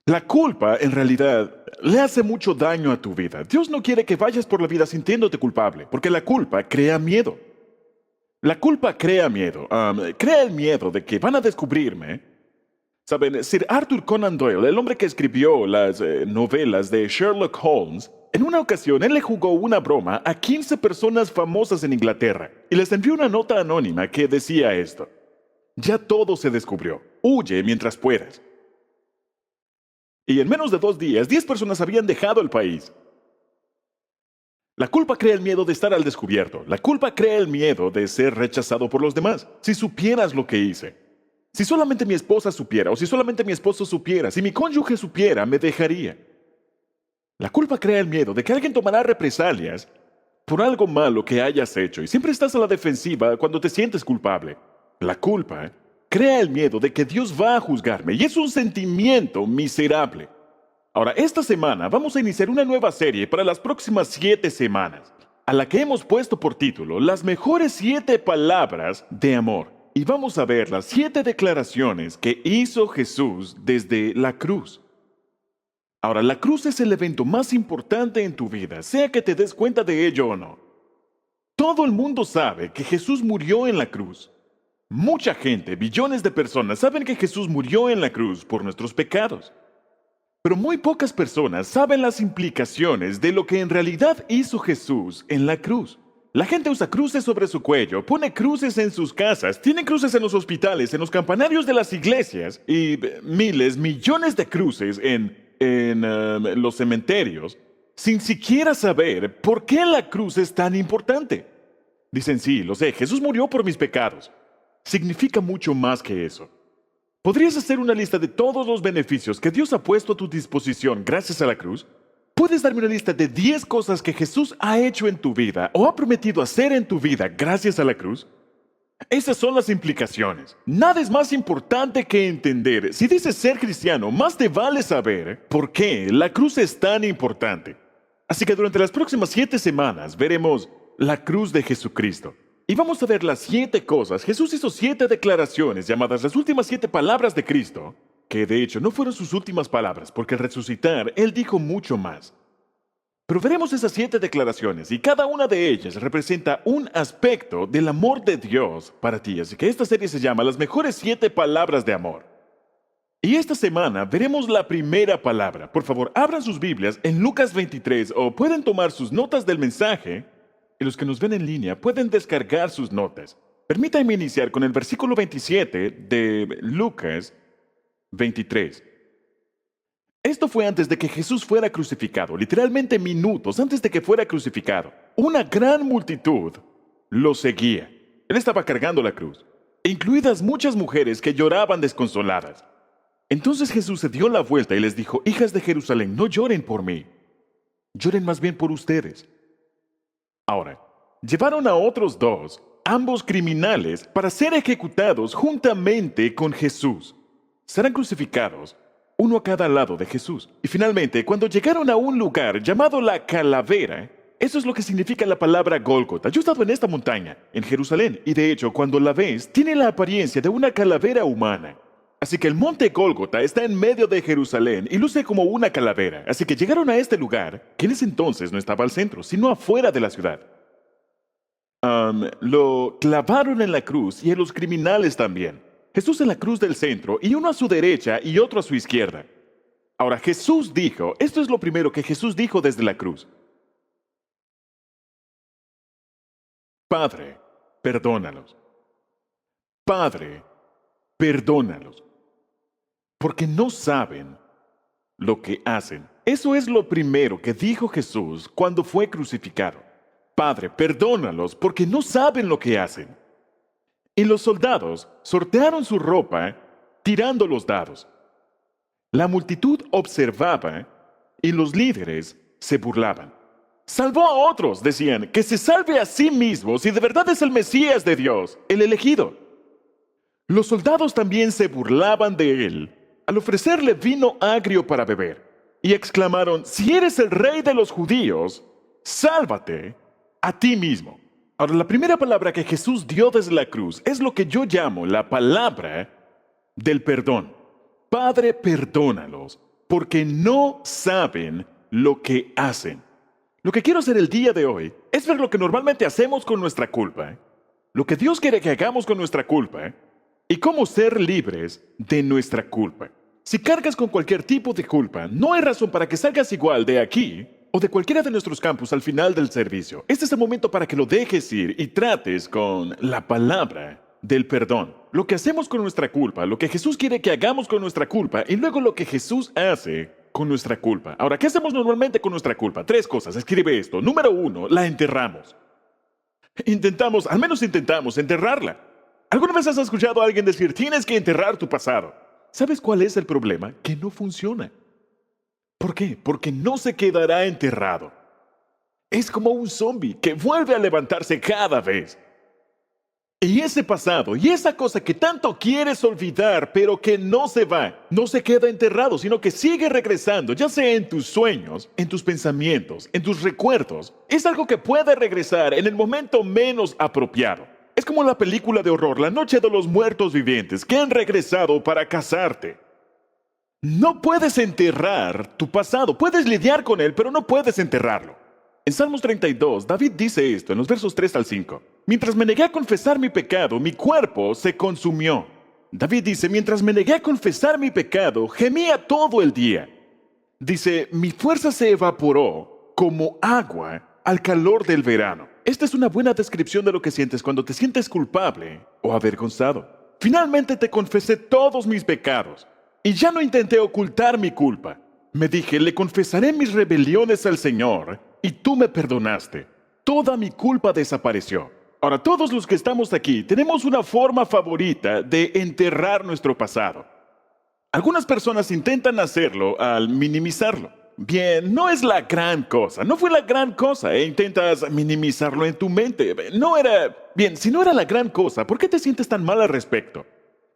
La culpa, en realidad, le hace mucho daño a tu vida. Dios no quiere que vayas por la vida sintiéndote culpable, porque la culpa crea miedo. La culpa crea miedo. Crea el miedo de que van a descubrirme. Saben, Sir Arthur Conan Doyle, el hombre que escribió las novelas de Sherlock Holmes, en una ocasión él le jugó una broma a 15 personas famosas en Inglaterra y les envió una nota anónima que decía esto: ya todo se descubrió. Huye mientras puedas. Y en menos de 2 días, 10 personas habían dejado el país. La culpa crea el miedo de estar al descubierto. La culpa crea el miedo de ser rechazado por los demás. Si supieras lo que hice. Si solamente mi esposa supiera, o si solamente mi esposo supiera, si mi cónyuge supiera, me dejaría. La culpa crea el miedo de que alguien tomará represalias por algo malo que hayas hecho y siempre estás a la defensiva cuando te sientes culpable. La culpa crea el miedo de que Dios va a juzgarme y es un sentimiento miserable. Ahora, esta semana vamos a iniciar una nueva serie para las próximas 7 semanas, a la que hemos puesto por título Las mejores 7 palabras de amor. Y vamos a ver las 7 declaraciones que hizo Jesús desde la cruz. Ahora, la cruz es el evento más importante en tu vida, sea que te des cuenta de ello o no. Todo el mundo sabe que Jesús murió en la cruz. Mucha gente, billones de personas, saben que Jesús murió en la cruz por nuestros pecados. Pero muy pocas personas saben las implicaciones de lo que en realidad hizo Jesús en la cruz. La gente usa cruces sobre su cuello, pone cruces en sus casas, tiene cruces en los hospitales, en los campanarios de las iglesias y miles, millones de cruces en los cementerios, sin siquiera saber por qué la cruz es tan importante. Dicen, sí, lo sé, Jesús murió por mis pecados. Significa mucho más que eso. ¿Podrías hacer una lista de todos los beneficios que Dios ha puesto a tu disposición gracias a la cruz? ¿Puedes darme una lista de 10 cosas que Jesús ha hecho en tu vida o ha prometido hacer en tu vida gracias a la cruz? Esas son las implicaciones. Nada es más importante que entender. Si dices ser cristiano, más te vale saber por qué la cruz es tan importante. Así que durante las próximas 7 semanas veremos la cruz de Jesucristo. Y vamos a ver las 7 cosas. Jesús hizo 7 declaraciones llamadas las últimas 7 palabras de Cristo, que de hecho no fueron sus últimas palabras, porque al resucitar, Él dijo mucho más. Pero veremos esas 7 declaraciones y cada una de ellas representa un aspecto del amor de Dios para ti. Así que esta serie se llama Las mejores 7 palabras de amor. Y esta semana veremos la primera palabra. Por favor, abran sus Biblias en Lucas 23 o pueden tomar sus notas del mensaje. Y los que nos ven en línea pueden descargar sus notas. Permítanme iniciar con el versículo 27 de Lucas 23. Esto fue antes de que Jesús fuera crucificado, literalmente minutos antes de que fuera crucificado. Una gran multitud lo seguía. Él estaba cargando la cruz, incluidas muchas mujeres que lloraban desconsoladas. Entonces Jesús se dio la vuelta y les dijo: hijas de Jerusalén, no lloren por mí, lloren más bien por ustedes. Ahora, llevaron a otros 2, ambos criminales, para ser ejecutados juntamente con Jesús. Serán crucificados, uno a cada lado de Jesús. Y finalmente, cuando llegaron a un lugar llamado la Calavera, eso es lo que significa la palabra Gólgota. Yo he estado en esta montaña, en Jerusalén, y de hecho, cuando la ves, tiene la apariencia de una calavera humana. Así que el monte Gólgota está en medio de Jerusalén y luce como una calavera. Así que llegaron a este lugar, que en ese entonces no estaba al centro, sino afuera de la ciudad. Lo clavaron en la cruz y a los criminales también. Jesús en la cruz del centro y uno a su derecha y otro a su izquierda. Ahora Jesús dijo, esto es lo primero que Jesús dijo desde la cruz: Padre, perdónalos. Padre, perdónalos, porque no saben lo que hacen. Eso es lo primero que dijo Jesús cuando fue crucificado. Padre, perdónalos, porque no saben lo que hacen. Y los soldados sortearon su ropa tirando los dados. La multitud observaba y los líderes se burlaban. Salvó a otros, decían, que se salve a sí mismo si de verdad es el Mesías de Dios, el elegido. Los soldados también se burlaban de él al ofrecerle vino agrio para beber, y exclamaron: si eres el rey de los judíos, sálvate a ti mismo. Ahora, la primera palabra que Jesús dio desde la cruz es lo que yo llamo la palabra del perdón. Padre, perdónalos, porque no saben lo que hacen. Lo que quiero hacer el día de hoy es ver lo que normalmente hacemos con nuestra culpa, lo que Dios quiere que hagamos con nuestra culpa y cómo ser libres de nuestra culpa. Si cargas con cualquier tipo de culpa, no hay razón para que salgas igual de aquí o de cualquiera de nuestros campus al final del servicio. Este es el momento para que lo dejes ir y trates con la palabra del perdón. Lo que hacemos con nuestra culpa, lo que Jesús quiere que hagamos con nuestra culpa y luego lo que Jesús hace con nuestra culpa. Ahora, ¿qué hacemos normalmente con nuestra culpa? 3 cosas, escribe esto. Número 1, la enterramos. Al menos intentamos enterrarla. ¿Alguna vez has escuchado a alguien decir, tienes que enterrar tu pasado? ¿Sabes cuál es el problema? Que no funciona. ¿Por qué? Porque no se quedará enterrado. Es como un zombie que vuelve a levantarse cada vez. Y ese pasado y esa cosa que tanto quieres olvidar, pero que no se va, no se queda enterrado, sino que sigue regresando, ya sea en tus sueños, en tus pensamientos, en tus recuerdos. Es algo que puede regresar en el momento menos apropiado. Es como la película de horror, La Noche de los Muertos Vivientes, que han regresado para cazarte. No puedes enterrar tu pasado, puedes lidiar con él, pero no puedes enterrarlo. En Salmos 32, David dice esto en los versos 3 al 5. Mientras me negué a confesar mi pecado, mi cuerpo se consumió. David dice, mientras me negué a confesar mi pecado, gemía todo el día. Dice, mi fuerza se evaporó como agua al calor del verano. Esta es una buena descripción de lo que sientes cuando te sientes culpable o avergonzado. Finalmente te confesé todos mis pecados y ya no intenté ocultar mi culpa. Me dije, le confesaré mis rebeliones al Señor y tú me perdonaste. Toda mi culpa desapareció. Ahora, todos los que estamos aquí tenemos una forma favorita de enterrar nuestro pasado. Algunas personas intentan hacerlo al minimizarlo. Bien, no es la gran cosa, no fue la gran cosa, e intentas minimizarlo en tu mente. Bien, si no era la gran cosa, ¿por qué te sientes tan mal al respecto?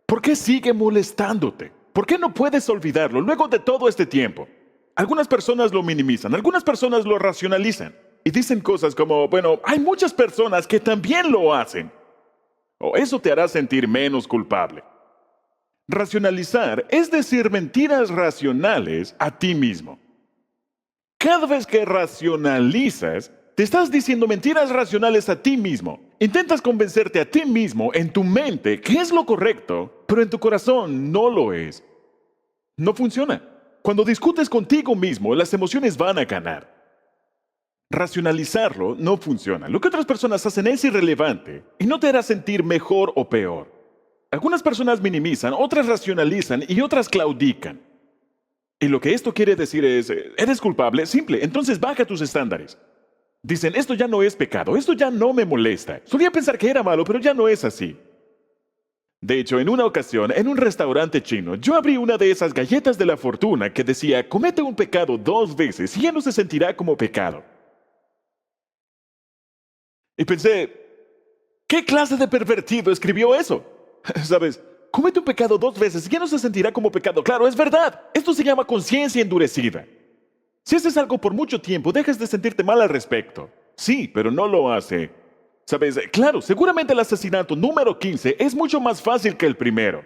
¿Por qué sigue molestándote? ¿Por qué no puedes olvidarlo luego de todo este tiempo? Algunas personas lo minimizan, algunas personas lo racionalizan y dicen cosas como, bueno, hay muchas personas que también lo hacen. O eso te hará sentir menos culpable. Racionalizar es decir mentiras racionales a ti mismo. Cada vez que racionalizas, te estás diciendo mentiras racionales a ti mismo. Intentas convencerte a ti mismo en tu mente que es lo correcto, pero en tu corazón no lo es. No funciona. Cuando discutes contigo mismo, las emociones van a ganar. Racionalizarlo no funciona. Lo que otras personas hacen es irrelevante y no te hará sentir mejor o peor. Algunas personas minimizan, otras racionalizan y otras claudican. Y lo que esto quiere decir es, ¿eres culpable? Simple, entonces baja tus estándares. Dicen, esto ya no es pecado, esto ya no me molesta. Solía pensar que era malo, pero ya no es así. De hecho, en una ocasión, en un restaurante chino, yo abrí una de esas galletas de la fortuna que decía, comete un pecado 2 veces y ya no se sentirá como pecado. Y pensé, ¿qué clase de pervertido escribió eso? ¿Sabes? Comete un pecado 2 veces y ya no se sentirá como pecado. Claro, es verdad. Esto se llama conciencia endurecida. Si haces algo por mucho tiempo, dejas de sentirte mal al respecto. Sí, pero no lo hace. ¿Sabes? Claro, seguramente el asesinato número 15 es mucho más fácil que el primero.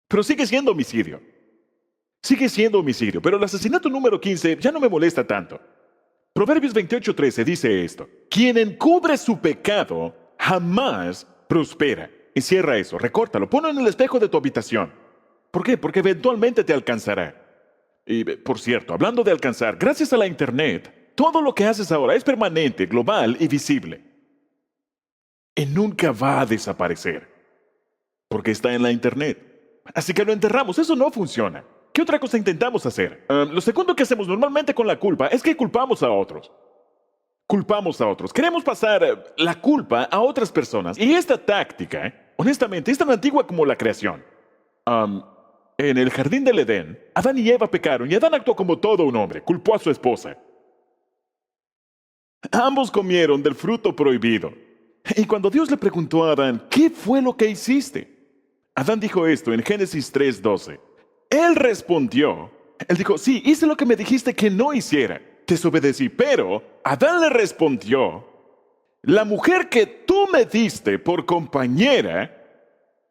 Pero sigue siendo homicidio. Sigue siendo homicidio, pero el asesinato número 15 ya no me molesta tanto. Proverbios 28:13 dice esto. Quien encubre su pecado jamás prospera. Encierra eso, recórtalo, ponlo en el espejo de tu habitación. ¿Por qué? Porque eventualmente te alcanzará. Y, por cierto, hablando de alcanzar, gracias a la Internet, todo lo que haces ahora es permanente, global y visible. Y nunca va a desaparecer. Porque está en la Internet. Así que lo enterramos, eso no funciona. ¿Qué otra cosa intentamos hacer? Lo segundo que hacemos normalmente con la culpa es que culpamos a otros. Culpamos a otros. Queremos pasar la culpa a otras personas. Y esta táctica, honestamente, es tan antigua como la creación. En el jardín del Edén, Adán y Eva pecaron y Adán actuó como todo un hombre. Culpó a su esposa. Ambos comieron del fruto prohibido. Y cuando Dios le preguntó a Adán, ¿qué fue lo que hiciste? Adán dijo esto en Génesis 3:12. Él respondió, él dijo, sí, hice lo que me dijiste que no hiciera. Desobedecí, pero Adán le respondió, la mujer que tú me diste por compañera,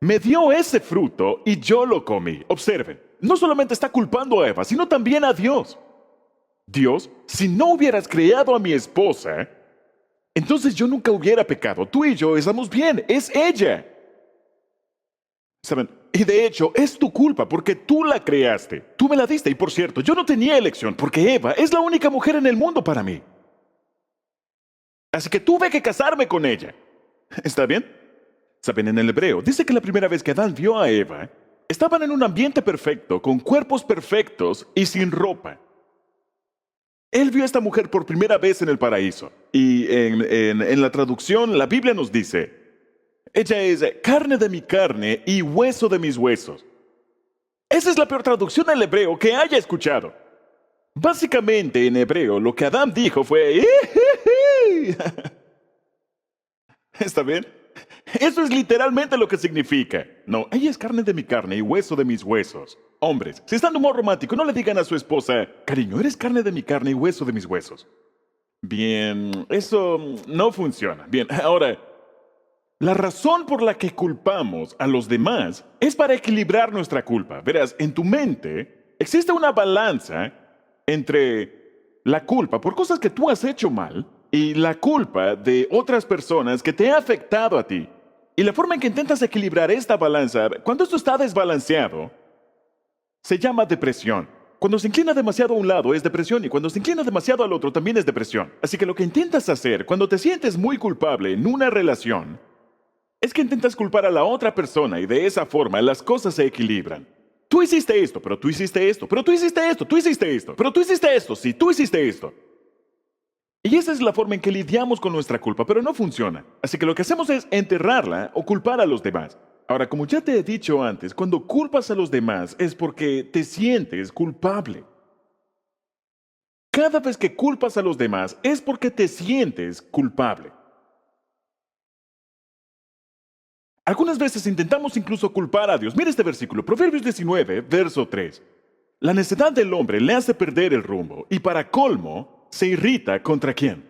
me dio ese fruto y yo lo comí. Observen, no solamente está culpando a Eva, sino también a Dios. Dios, si no hubieras creado a mi esposa, entonces yo nunca hubiera pecado. Tú y yo estamos bien, es ella. ¿Saben? Y de hecho, es tu culpa porque tú la creaste. Tú me la diste y por cierto, yo no tenía elección porque Eva es la única mujer en el mundo para mí. Así que tuve que casarme con ella. ¿Está bien? Saben, en el hebreo dice que la primera vez que Adán vio a Eva, estaban en un ambiente perfecto, con cuerpos perfectos y sin ropa. Él vio a esta mujer por primera vez en el paraíso. Y en la traducción, la Biblia nos dice, ella es carne de mi carne y hueso de mis huesos. Esa es la peor traducción del hebreo que haya escuchado. Básicamente, en hebreo, lo que Adán dijo fue... ¿Está bien? Eso es literalmente lo que significa. No, ella es carne de mi carne y hueso de mis huesos. Hombres, si están de humor romántico, no le digan a su esposa, cariño, eres carne de mi carne y hueso de mis huesos. Bien, eso no funciona. Bien, ahora, la razón por la que culpamos a los demás es para equilibrar nuestra culpa. Verás, en tu mente existe una balanza entre la culpa por cosas que tú has hecho mal y la culpa de otras personas que te ha afectado a ti. Y la forma en que intentas equilibrar esta balanza, cuando esto está desbalanceado, se llama depresión. Cuando se inclina demasiado a un lado es depresión y cuando se inclina demasiado al otro también es depresión. Así que lo que intentas hacer cuando te sientes muy culpable en una relación es que intentas culpar a la otra persona y de esa forma las cosas se equilibran. Tú hiciste esto, pero tú hiciste esto, pero tú hiciste esto, tú hiciste esto, pero tú hiciste esto, sí, tú hiciste esto. Y esa es la forma en que lidiamos con nuestra culpa, pero no funciona. Así que lo que hacemos es enterrarla o culpar a los demás. Ahora, como ya te he dicho antes, cuando culpas a los demás es porque te sientes culpable. Cada vez que culpas a los demás es porque te sientes culpable. Algunas veces intentamos incluso culpar a Dios. Mira este versículo, Proverbios 19, verso 3. La necedad del hombre le hace perder el rumbo y para colmo se irrita ¿contra quién?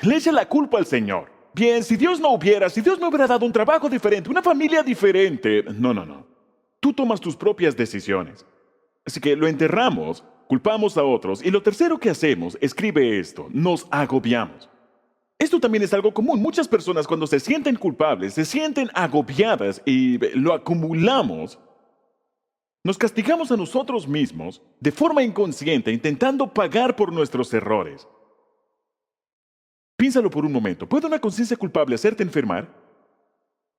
Le echa la culpa al Señor. Bien, si Dios me hubiera dado un trabajo diferente, una familia diferente. No. Tú tomas tus propias decisiones. Así que lo enterramos, culpamos a otros y lo tercero que hacemos, escribe esto, nos agobiamos. Esto también es algo común. Muchas personas cuando se sienten culpables, se sienten agobiadas y lo acumulamos. Nos castigamos a nosotros mismos de forma inconsciente, intentando pagar por nuestros errores. Piénsalo por un momento. ¿Puede una conciencia culpable hacerte enfermar?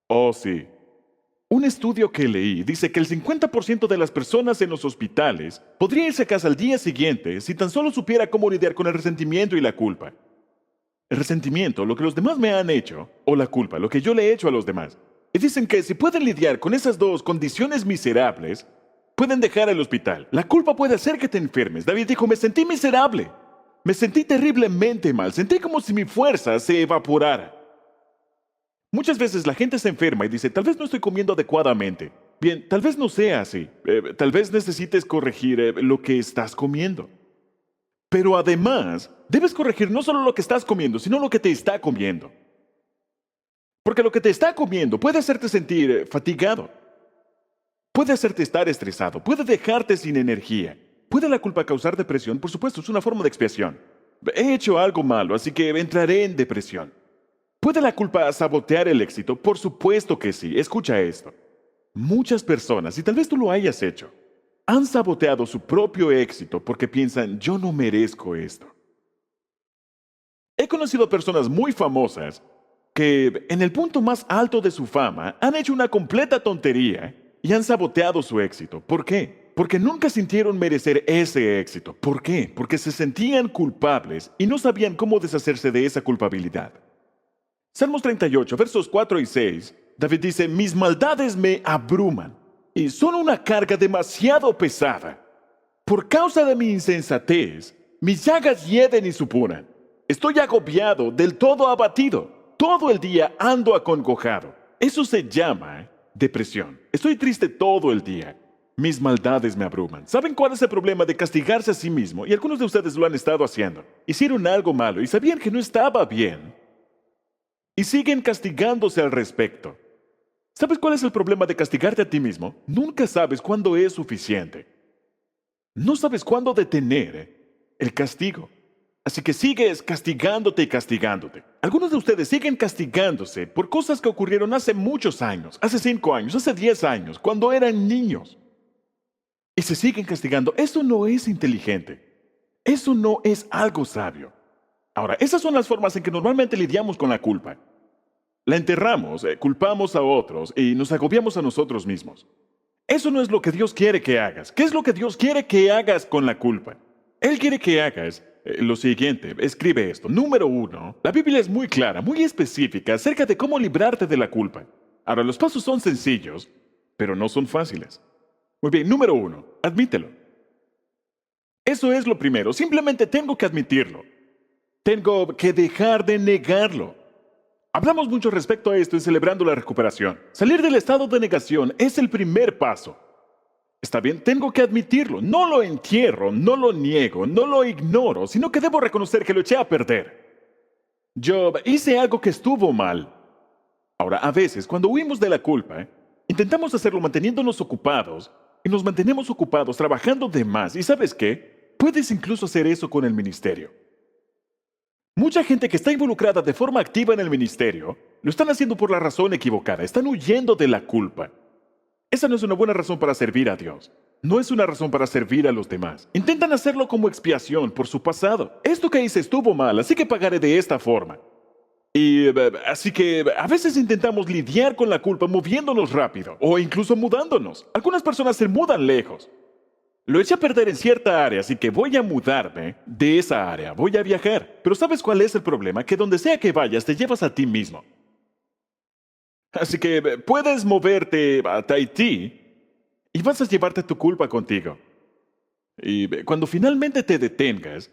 Oh, sí. Un estudio que leí dice que el 50% de las personas en los hospitales podría irse a casa al día siguiente si tan solo supiera cómo lidiar con el resentimiento y la culpa. El resentimiento, lo que los demás me han hecho, o la culpa, lo que yo le he hecho a los demás. Y dicen que si pueden lidiar con esas dos condiciones miserables, pueden dejar el hospital. La culpa puede hacer que te enfermes. David dijo, me sentí miserable. Me sentí terriblemente mal. Sentí como si mi fuerza se evaporara. Muchas veces la gente se enferma y dice, tal vez no estoy comiendo adecuadamente. Bien, tal vez no sea así. Tal vez necesites corregir lo que estás comiendo. Pero además, debes corregir no solo lo que estás comiendo, sino lo que te está comiendo. Porque lo que te está comiendo puede hacerte sentir fatigado. Puede hacerte estar estresado. Puede dejarte sin energía. ¿Puede la culpa causar depresión? Por supuesto, es una forma de expiación. He hecho algo malo, así que entraré en depresión. ¿Puede la culpa sabotear el éxito? Por supuesto que sí. Escucha esto. Muchas personas, y tal vez tú lo hayas hecho, han saboteado su propio éxito porque piensan, yo no merezco esto. He conocido personas muy famosas que en el punto más alto de su fama han hecho una completa tontería y han saboteado su éxito. ¿Por qué? Porque nunca sintieron merecer ese éxito. ¿Por qué? Porque se sentían culpables y no sabían cómo deshacerse de esa culpabilidad. Salmos 38, versos 4 y 6, David dice, mis maldades me abruman y son una carga demasiado pesada. Por causa de mi insensatez, mis llagas hieden y supuran. Estoy agobiado, del todo abatido. Todo el día ando acongojado. Eso se llama depresión. Estoy triste todo el día. Mis maldades me abruman. ¿Saben cuál es el problema de castigarse a sí mismo? Y algunos de ustedes lo han estado haciendo. Hicieron algo malo y sabían que no estaba bien. Y siguen castigándose al respecto. ¿Sabes cuál es el problema de castigarte a ti mismo? Nunca sabes cuándo es suficiente. No sabes cuándo detener el castigo. Así que sigues castigándote y castigándote. Algunos de ustedes siguen castigándose por cosas que ocurrieron hace muchos años, hace 5 años, hace 10 años, cuando eran niños. Y se siguen castigando. Eso no es inteligente. Eso no es algo sabio. Ahora, esas son las formas en que normalmente lidiamos con la culpa. La enterramos, culpamos a otros y nos agobiamos a nosotros mismos. Eso no es lo que Dios quiere que hagas. ¿Qué es lo que Dios quiere que hagas con la culpa? Él quiere que hagas lo siguiente. Escribe esto. Número 1. La Biblia es muy clara, muy específica acerca de cómo librarte de la culpa. Ahora, los pasos son sencillos, pero no son fáciles. Muy bien, número 1. Admítelo. Eso es lo primero. Simplemente tengo que admitirlo. Tengo que dejar de negarlo. Hablamos mucho respecto a esto en Celebrando la Recuperación. Salir del estado de negación es el primer paso. Está bien, tengo que admitirlo. No lo entierro, no lo niego, no lo ignoro, sino que debo reconocer que lo eché a perder. Yo hice algo que estuvo mal. Ahora, a veces, cuando huimos de la culpa, intentamos hacerlo manteniéndonos ocupados, y nos mantenemos ocupados trabajando de más. ¿Y sabes qué? Puedes incluso hacer eso con el ministerio. Mucha gente que está involucrada de forma activa en el ministerio lo están haciendo por la razón equivocada. Están huyendo de la culpa. Esa no es una buena razón para servir a Dios. No es una razón para servir a los demás. Intentan hacerlo como expiación por su pasado. Esto que hice estuvo mal, así que pagaré de esta forma. Así que a veces intentamos lidiar con la culpa moviéndonos rápido o incluso mudándonos. Algunas personas se mudan lejos. Lo eché a perder en cierta área, así que voy a mudarme de esa área, voy a viajar. Pero ¿sabes cuál es el problema? Que donde sea que vayas, te llevas a ti mismo. Así que puedes moverte a Tahití y vas a llevarte tu culpa contigo. Y cuando finalmente te detengas,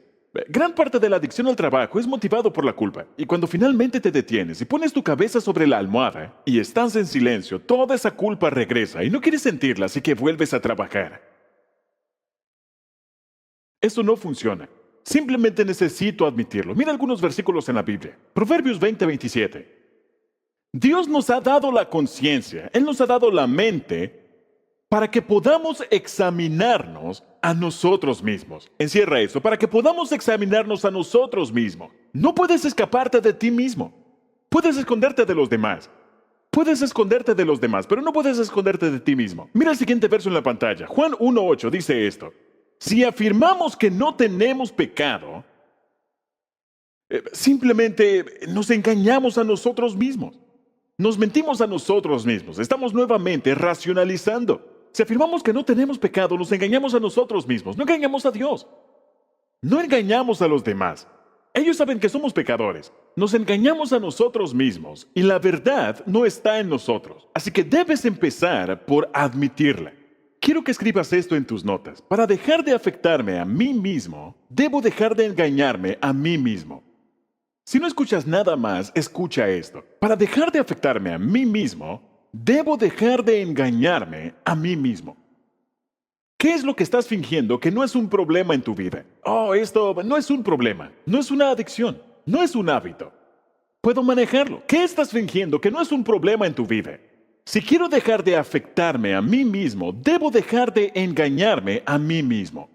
gran parte de la adicción al trabajo es motivado por la culpa. Y cuando finalmente te detienes y pones tu cabeza sobre la almohada y estás en silencio, toda esa culpa regresa y no quieres sentirla, así que vuelves a trabajar. Eso no funciona. Simplemente necesito admitirlo. Mira algunos versículos en la Biblia. Proverbios 20:27. Dios nos ha dado la conciencia, Él nos ha dado la mente para que podamos examinarnos a nosotros mismos. Encierra eso, para que podamos examinarnos a nosotros mismos. No puedes escaparte de ti mismo. Puedes esconderte de los demás. Puedes esconderte de los demás, pero no puedes esconderte de ti mismo. Mira el siguiente verso en la pantalla. Juan 1:8 dice esto. Si afirmamos que no tenemos pecado, simplemente nos engañamos a nosotros mismos. Nos mentimos a nosotros mismos. Estamos nuevamente racionalizando. Si afirmamos que no tenemos pecado, nos engañamos a nosotros mismos. No engañamos a Dios. No engañamos a los demás. Ellos saben que somos pecadores. Nos engañamos a nosotros mismos y la verdad no está en nosotros. Así que debes empezar por admitirla. Quiero que escribas esto en tus notas. Para dejar de afectarme a mí mismo, debo dejar de engañarme a mí mismo. Si no escuchas nada más, escucha esto. Para dejar de afectarme a mí mismo, debo dejar de engañarme a mí mismo. ¿Qué es lo que estás fingiendo que no es un problema en tu vida? Oh, esto no es un problema, no es una adicción, no es un hábito. Puedo manejarlo. ¿Qué estás fingiendo que no es un problema en tu vida? Si quiero dejar de afectarme a mí mismo, debo dejar de engañarme a mí mismo.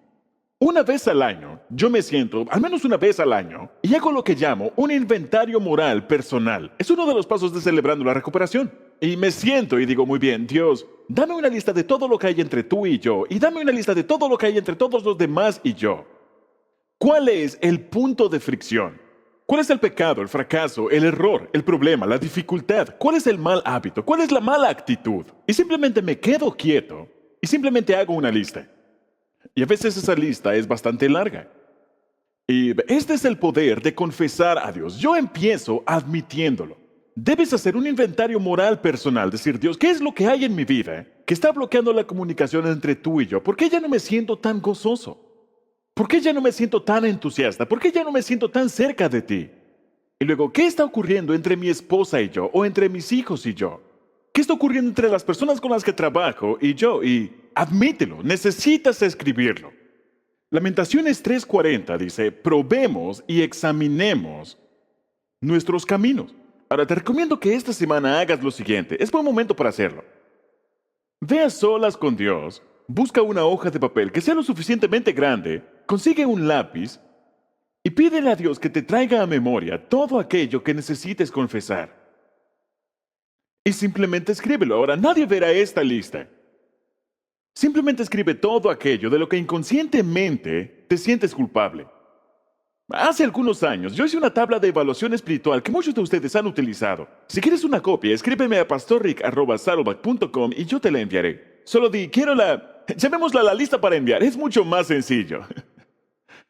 Una vez al año, yo me siento, al menos una vez al año, y hago lo que llamo un inventario moral personal. Es uno de los pasos de Celebrando la Recuperación. Y me siento y digo, muy bien, Dios, dame una lista de todo lo que hay entre tú y yo, y dame una lista de todo lo que hay entre todos los demás y yo. ¿Cuál es el punto de fricción? ¿Cuál es el pecado, el fracaso, el error, el problema, la dificultad? ¿Cuál es el mal hábito? ¿Cuál es la mala actitud? Y simplemente me quedo quieto y simplemente hago una lista. Y a veces esa lista es bastante larga. Y este es el poder de confesar a Dios. Yo empiezo admitiéndolo. Debes hacer un inventario moral personal, decir, Dios, ¿qué es lo que hay en mi vida que está bloqueando la comunicación entre tú y yo? ¿Por qué ya no me siento tan gozoso? ¿Por qué ya no me siento tan entusiasta? ¿Por qué ya no me siento tan cerca de ti? Y luego, ¿qué está ocurriendo entre mi esposa y yo? ¿O entre mis hijos y yo? ¿Qué está ocurriendo entre las personas con las que trabajo y yo? Y admítelo, necesitas escribirlo. Lamentaciones 3:40 dice, probemos y examinemos nuestros caminos. Ahora, te recomiendo que esta semana hagas lo siguiente. Es buen momento para hacerlo. Ve a solas con Dios, busca una hoja de papel que sea lo suficientemente grande, consigue un lápiz y pídele a Dios que te traiga a memoria todo aquello que necesites confesar. Y simplemente escríbelo. Ahora, nadie verá esta lista. Simplemente escribe todo aquello de lo que inconscientemente te sientes culpable. Hace algunos años yo hice una tabla de evaluación espiritual que muchos de ustedes han utilizado. Si quieres una copia, escríbeme a pastorrick@saddleback.com y yo te la enviaré. Solo di, quiero llamémosla la lista para enviar. Es mucho más sencillo.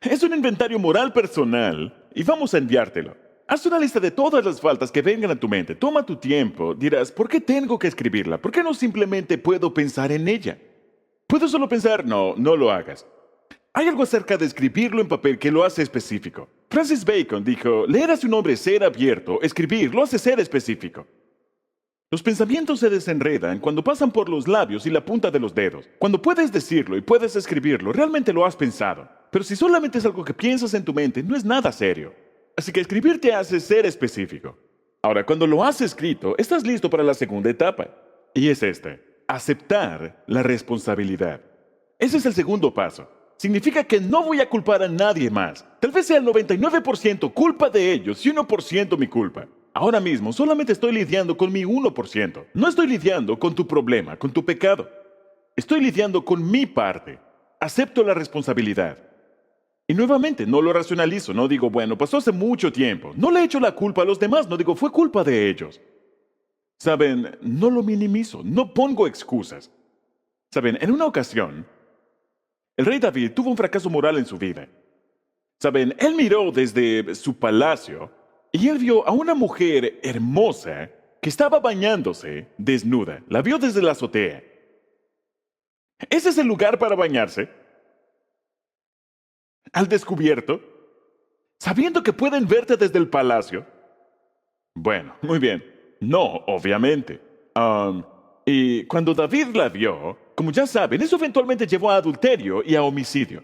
Es un inventario moral personal y vamos a enviártelo. Haz una lista de todas las faltas que vengan a tu mente. Toma tu tiempo. Dirás, ¿por qué tengo que escribirla? ¿Por qué no simplemente puedo pensar en ella? ¿Puedo solo pensar? No, no lo hagas. Hay algo acerca de escribirlo en papel que lo hace específico. Francis Bacon dijo, leer hace un hombre ser abierto, escribir lo hace ser específico. Los pensamientos se desenredan cuando pasan por los labios y la punta de los dedos. Cuando puedes decirlo y puedes escribirlo, realmente lo has pensado. Pero si solamente es algo que piensas en tu mente, no es nada serio. Así que escribir te hace ser específico. Ahora, cuando lo has escrito, estás listo para la segunda etapa. Y es esta, aceptar la responsabilidad. Ese es el segundo paso. Significa que no voy a culpar a nadie más. Tal vez sea el 99% culpa de ellos y 1% mi culpa. Ahora mismo solamente estoy lidiando con mi 1%. No estoy lidiando con tu problema, con tu pecado. Estoy lidiando con mi parte. Acepto la responsabilidad. Y nuevamente, no lo racionalizo. No digo, bueno, pasó hace mucho tiempo. No le echo la culpa a los demás. No digo, fue culpa de ellos. Saben, no lo minimizo. No pongo excusas. Saben, en una ocasión, el rey David tuvo un fracaso moral en su vida. Saben, él miró desde su palacio y él vio a una mujer hermosa que estaba bañándose desnuda. La vio desde la azotea. ¿Ese es el lugar para bañarse? ¿Al descubierto? ¿Sabiendo que pueden verte desde el palacio? Bueno, muy bien. No, obviamente. Y cuando David la vio, como ya saben, eso eventualmente llevó a adulterio y a homicidio.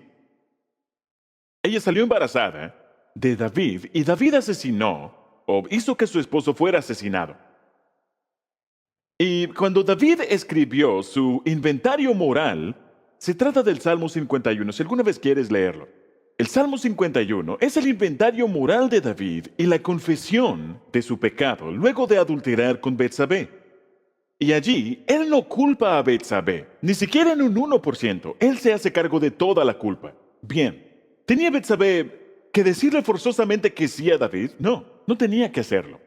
Ella salió embarazada de David y David asesinó o hizo que su esposo fuera asesinado. Y cuando David escribió su inventario moral, se trata del Salmo 51, si alguna vez quieres leerlo. El Salmo 51 es el inventario moral de David y la confesión de su pecado luego de adulterar con Betsabé. Y allí, él no culpa a Betsabé, ni siquiera en un 1%. Él se hace cargo de toda la culpa. Bien, ¿tenía Betsabé que decirle forzosamente que sí a David? No, no tenía que hacerlo.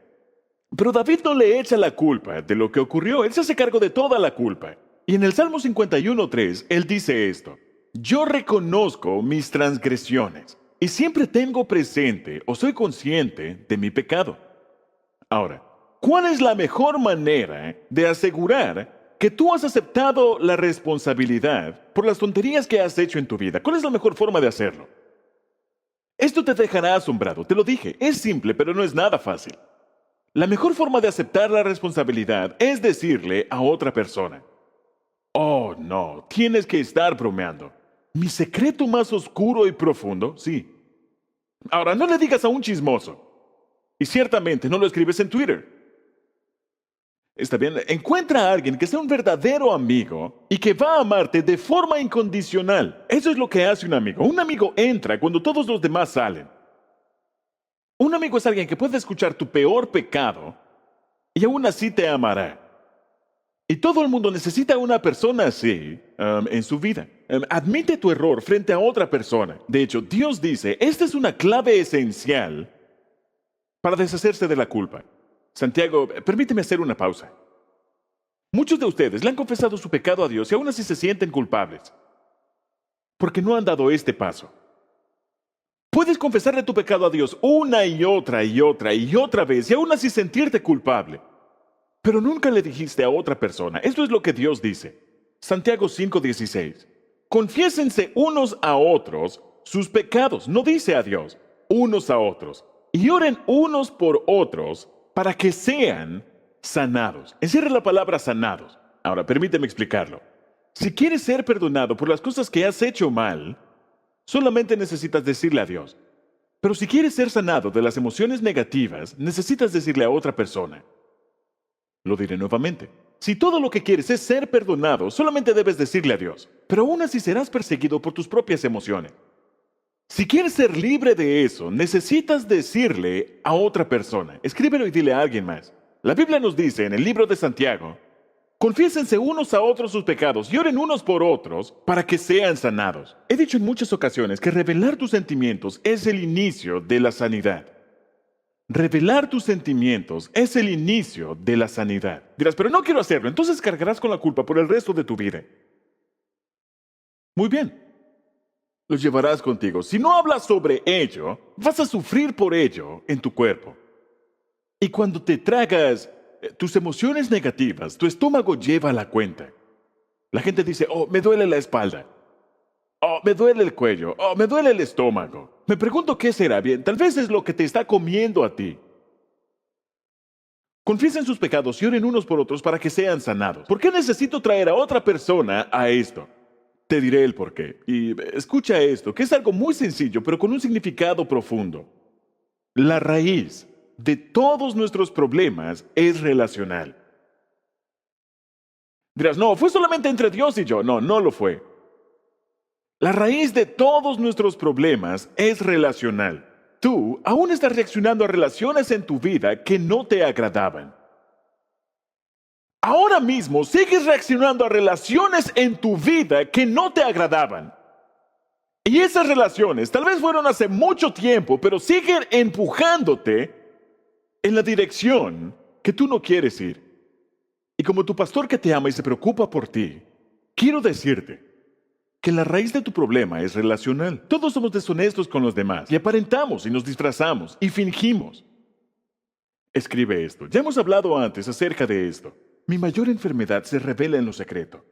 Pero David no le echa la culpa de lo que ocurrió. Él se hace cargo de toda la culpa. Y en el Salmo 51:3, él dice esto. Yo reconozco mis transgresiones y siempre tengo presente o soy consciente de mi pecado. Ahora, ¿cuál es la mejor manera de asegurar que tú has aceptado la responsabilidad por las tonterías que has hecho en tu vida? ¿Cuál es la mejor forma de hacerlo? Esto te dejará asombrado, te lo dije, es simple, pero no es nada fácil. La mejor forma de aceptar la responsabilidad es decirle a otra persona, oh no, tienes que estar bromeando. ¿Mi secreto más oscuro y profundo? Sí. Ahora, no le digas a un chismoso. Y ciertamente no lo escribes en Twitter. Está bien, encuentra a alguien que sea un verdadero amigo y que va a amarte de forma incondicional. Eso es lo que hace un amigo. Un amigo entra cuando todos los demás salen. Un amigo es alguien que puede escuchar tu peor pecado y aún así te amará. Y todo el mundo necesita una persona así en su vida. Admite tu error frente a otra persona. De hecho, Dios dice, esta es una clave esencial para deshacerse de la culpa. Santiago, permíteme hacer una pausa. Muchos de ustedes le han confesado su pecado a Dios y aún así se sienten culpables, porque no han dado este paso. Puedes confesarle tu pecado a Dios una y otra y otra y otra vez y aún así sentirte culpable, pero nunca le dijiste a otra persona. Esto es lo que Dios dice. Santiago 5:16. Confiésense unos a otros sus pecados, no dice a Dios, unos a otros, y oren unos por otros para que sean sanados. Encierra la palabra sanados. Ahora, permíteme explicarlo. Si quieres ser perdonado por las cosas que has hecho mal, solamente necesitas decirle a Dios, Pero si quieres ser sanado de las emociones negativas, necesitas decirle a otra persona. Lo diré nuevamente. Si todo lo que quieres es ser perdonado, solamente debes decirle a Dios. Pero aún así serás perseguido por tus propias emociones. Si quieres ser libre de eso, necesitas decirle a otra persona. Escríbelo y dile a alguien más. La Biblia nos dice en el libro de Santiago, confiésense unos a otros sus pecados y oren unos por otros para que sean sanados. He dicho en muchas ocasiones que revelar tus sentimientos es el inicio de la sanidad. Revelar tus sentimientos es el inicio de la sanidad. Dirás, pero no quiero hacerlo, entonces cargarás con la culpa por el resto de tu vida. Muy bien. Los llevarás contigo. Si no hablas sobre ello, vas a sufrir por ello en tu cuerpo. Y cuando te tragas tus emociones negativas, tu estómago lleva la cuenta. La gente dice, oh, me duele la espalda. Oh, me duele el cuello. Oh, me duele el estómago. Me pregunto qué será bien. Tal vez es lo que te está comiendo a ti. Confiesen sus pecados y oren unos por otros para que sean sanados. ¿Por qué necesito traer a otra persona a esto? Te diré el porqué. Y escucha esto, que es algo muy sencillo, pero con un significado profundo. La raíz de todos nuestros problemas es relacional. Dirás, no, fue solamente entre Dios y yo. No, no lo fue. La raíz de todos nuestros problemas es relacional. Tú aún estás reaccionando a relaciones en tu vida que no te agradaban. Ahora mismo sigues reaccionando a relaciones en tu vida que no te agradaban. Y esas relaciones tal vez fueron hace mucho tiempo, pero siguen empujándote en la dirección que tú no quieres ir. Y como tu pastor que te ama y se preocupa por ti, quiero decirte que la raíz de tu problema es relacional. Todos somos deshonestos con los demás y aparentamos y nos disfrazamos y fingimos. Escribe esto. Ya hemos hablado antes acerca de esto. Mi mayor enfermedad se revela en lo secreto.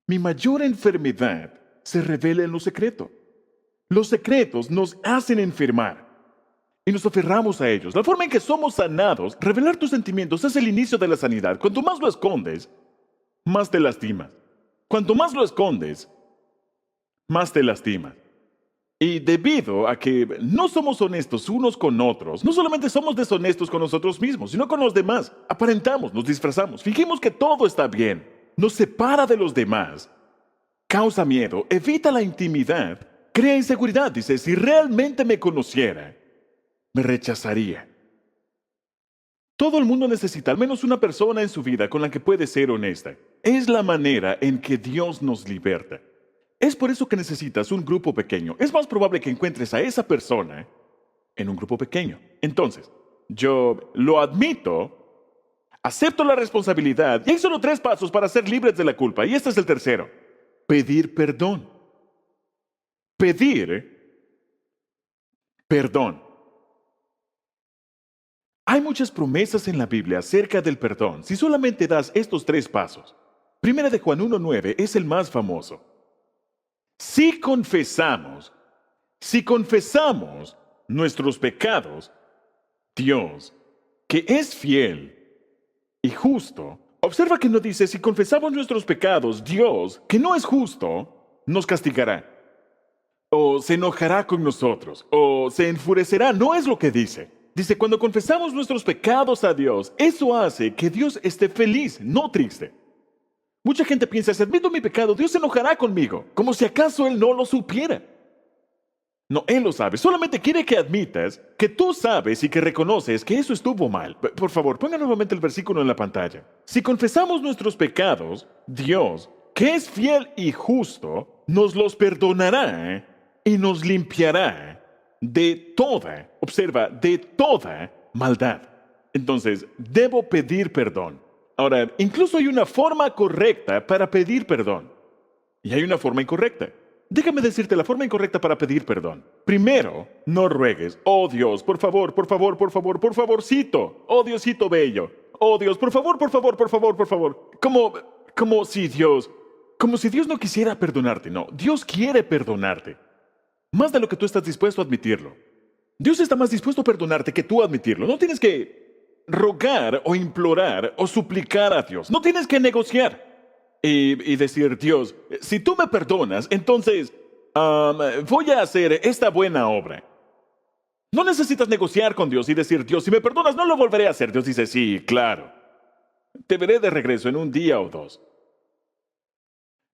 Mi mayor enfermedad se revela en lo secreto. Los secretos nos hacen enfermar y nos aferramos a ellos. La forma en que somos sanados, revelar tus sentimientos es el inicio de la sanidad. Cuanto más lo escondes, más te lastimas. Cuanto más lo escondes, más te lastimas. Y debido a que no somos honestos unos con otros, no solamente somos deshonestos con nosotros mismos, sino con los demás. Aparentamos, nos disfrazamos, fingimos que todo está bien. Nos separa de los demás. Causa miedo, evita la intimidad, crea inseguridad. Dice, si realmente me conociera, me rechazaría. Todo el mundo necesita al menos una persona en su vida con la que puede ser honesta. Es la manera en que Dios nos liberta. Es por eso que necesitas un grupo pequeño. Es más probable que encuentres a esa persona en un grupo pequeño. Entonces, yo lo admito, acepto la responsabilidad y hay solo 3 pasos para ser libres de la culpa. Y este es el tercero. Pedir perdón. Pedir perdón. Hay muchas promesas en la Biblia acerca del perdón si solamente das estos 3 pasos. Primera de Juan 1:9 es el más famoso. Si confesamos nuestros pecados, Dios, que es fiel y justo, observa que no dice si confesamos nuestros pecados, Dios, que no es justo, nos castigará, o se enojará con nosotros, o se enfurecerá. No es lo que dice. Dice, cuando confesamos nuestros pecados a Dios, eso hace que Dios esté feliz, no triste. Mucha gente piensa, si admito mi pecado, Dios se enojará conmigo, como si acaso Él no lo supiera. No, Él lo sabe, solamente quiere que admitas que tú sabes y que reconoces que eso estuvo mal. Por favor, ponga nuevamente el versículo en la pantalla. Si confesamos nuestros pecados, Dios, que es fiel y justo, nos los perdonará y nos limpiará de toda, observa, de toda maldad. Entonces, debo pedir perdón. Ahora, incluso hay una forma correcta para pedir perdón. Y hay una forma incorrecta. Déjame decirte la forma incorrecta para pedir perdón. Primero, no ruegues. Oh Dios, por favor, por favor, por favor, por favorcito. Oh Diosito bello. Oh Dios, por favor, por favor, por favor, por favor. Como si Dios no quisiera perdonarte. No, Dios quiere perdonarte. Más de lo que tú estás dispuesto a admitirlo. Dios está más dispuesto a perdonarte que tú a admitirlo. No tienes que rogar o implorar o suplicar a Dios. No tienes que negociar y decir, Dios, si tú me perdonas, entonces voy a hacer esta buena obra. No necesitas negociar con Dios y decir, Dios, si me perdonas, no lo volveré a hacer. Dios dice, sí, claro. Te veré de regreso en un día o dos.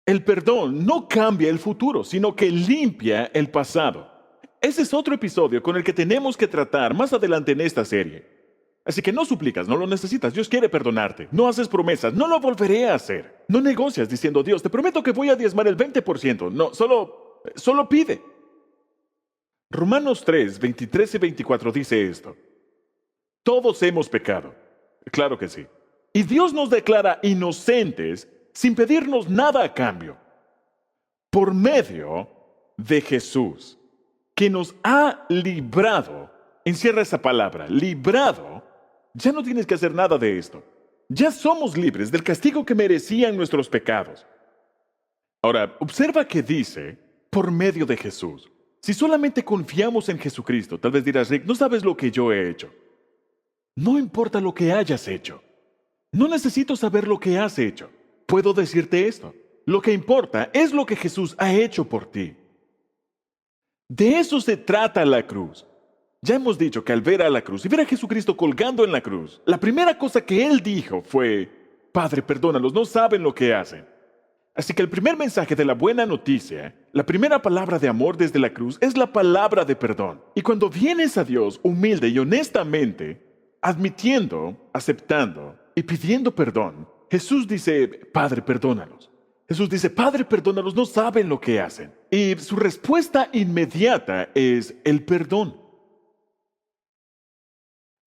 El perdón no cambia el futuro, sino que limpia el pasado. Ese es otro episodio con el que tenemos que tratar más adelante en esta serie. Así que no suplicas, no lo necesitas. Dios quiere perdonarte. No haces promesas, no lo volveré a hacer. No negocias diciendo, Dios, te prometo que voy a diezmar el 20%. No, solo pide. Romanos 3, 23 y 24 dice esto. Todos hemos pecado. Claro que sí. Y Dios nos declara inocentes sin pedirnos nada a cambio. Por medio de Jesús, que nos ha librado. Encierra esa palabra, librado. Ya no tienes que hacer nada de esto. Ya somos libres del castigo que merecían nuestros pecados. Ahora, observa que dice, por medio de Jesús. Si solamente confiamos en Jesucristo, tal vez dirás, Rick, no sabes lo que yo he hecho. No importa lo que hayas hecho. No necesito saber lo que has hecho. Puedo decirte esto. Lo que importa es lo que Jesús ha hecho por ti. De eso se trata la cruz. Ya hemos dicho que al ver a la cruz y ver a Jesucristo colgando en la cruz, la primera cosa que Él dijo fue, Padre, perdónalos, no saben lo que hacen. Así que el primer mensaje de la buena noticia, la primera palabra de amor desde la cruz, es la palabra de perdón. Y cuando vienes a Dios humilde y honestamente, admitiendo, aceptando y pidiendo perdón, Jesús dice, Padre, perdónalos. Jesús dice, Padre, perdónalos, no saben lo que hacen. Y su respuesta inmediata es el perdón.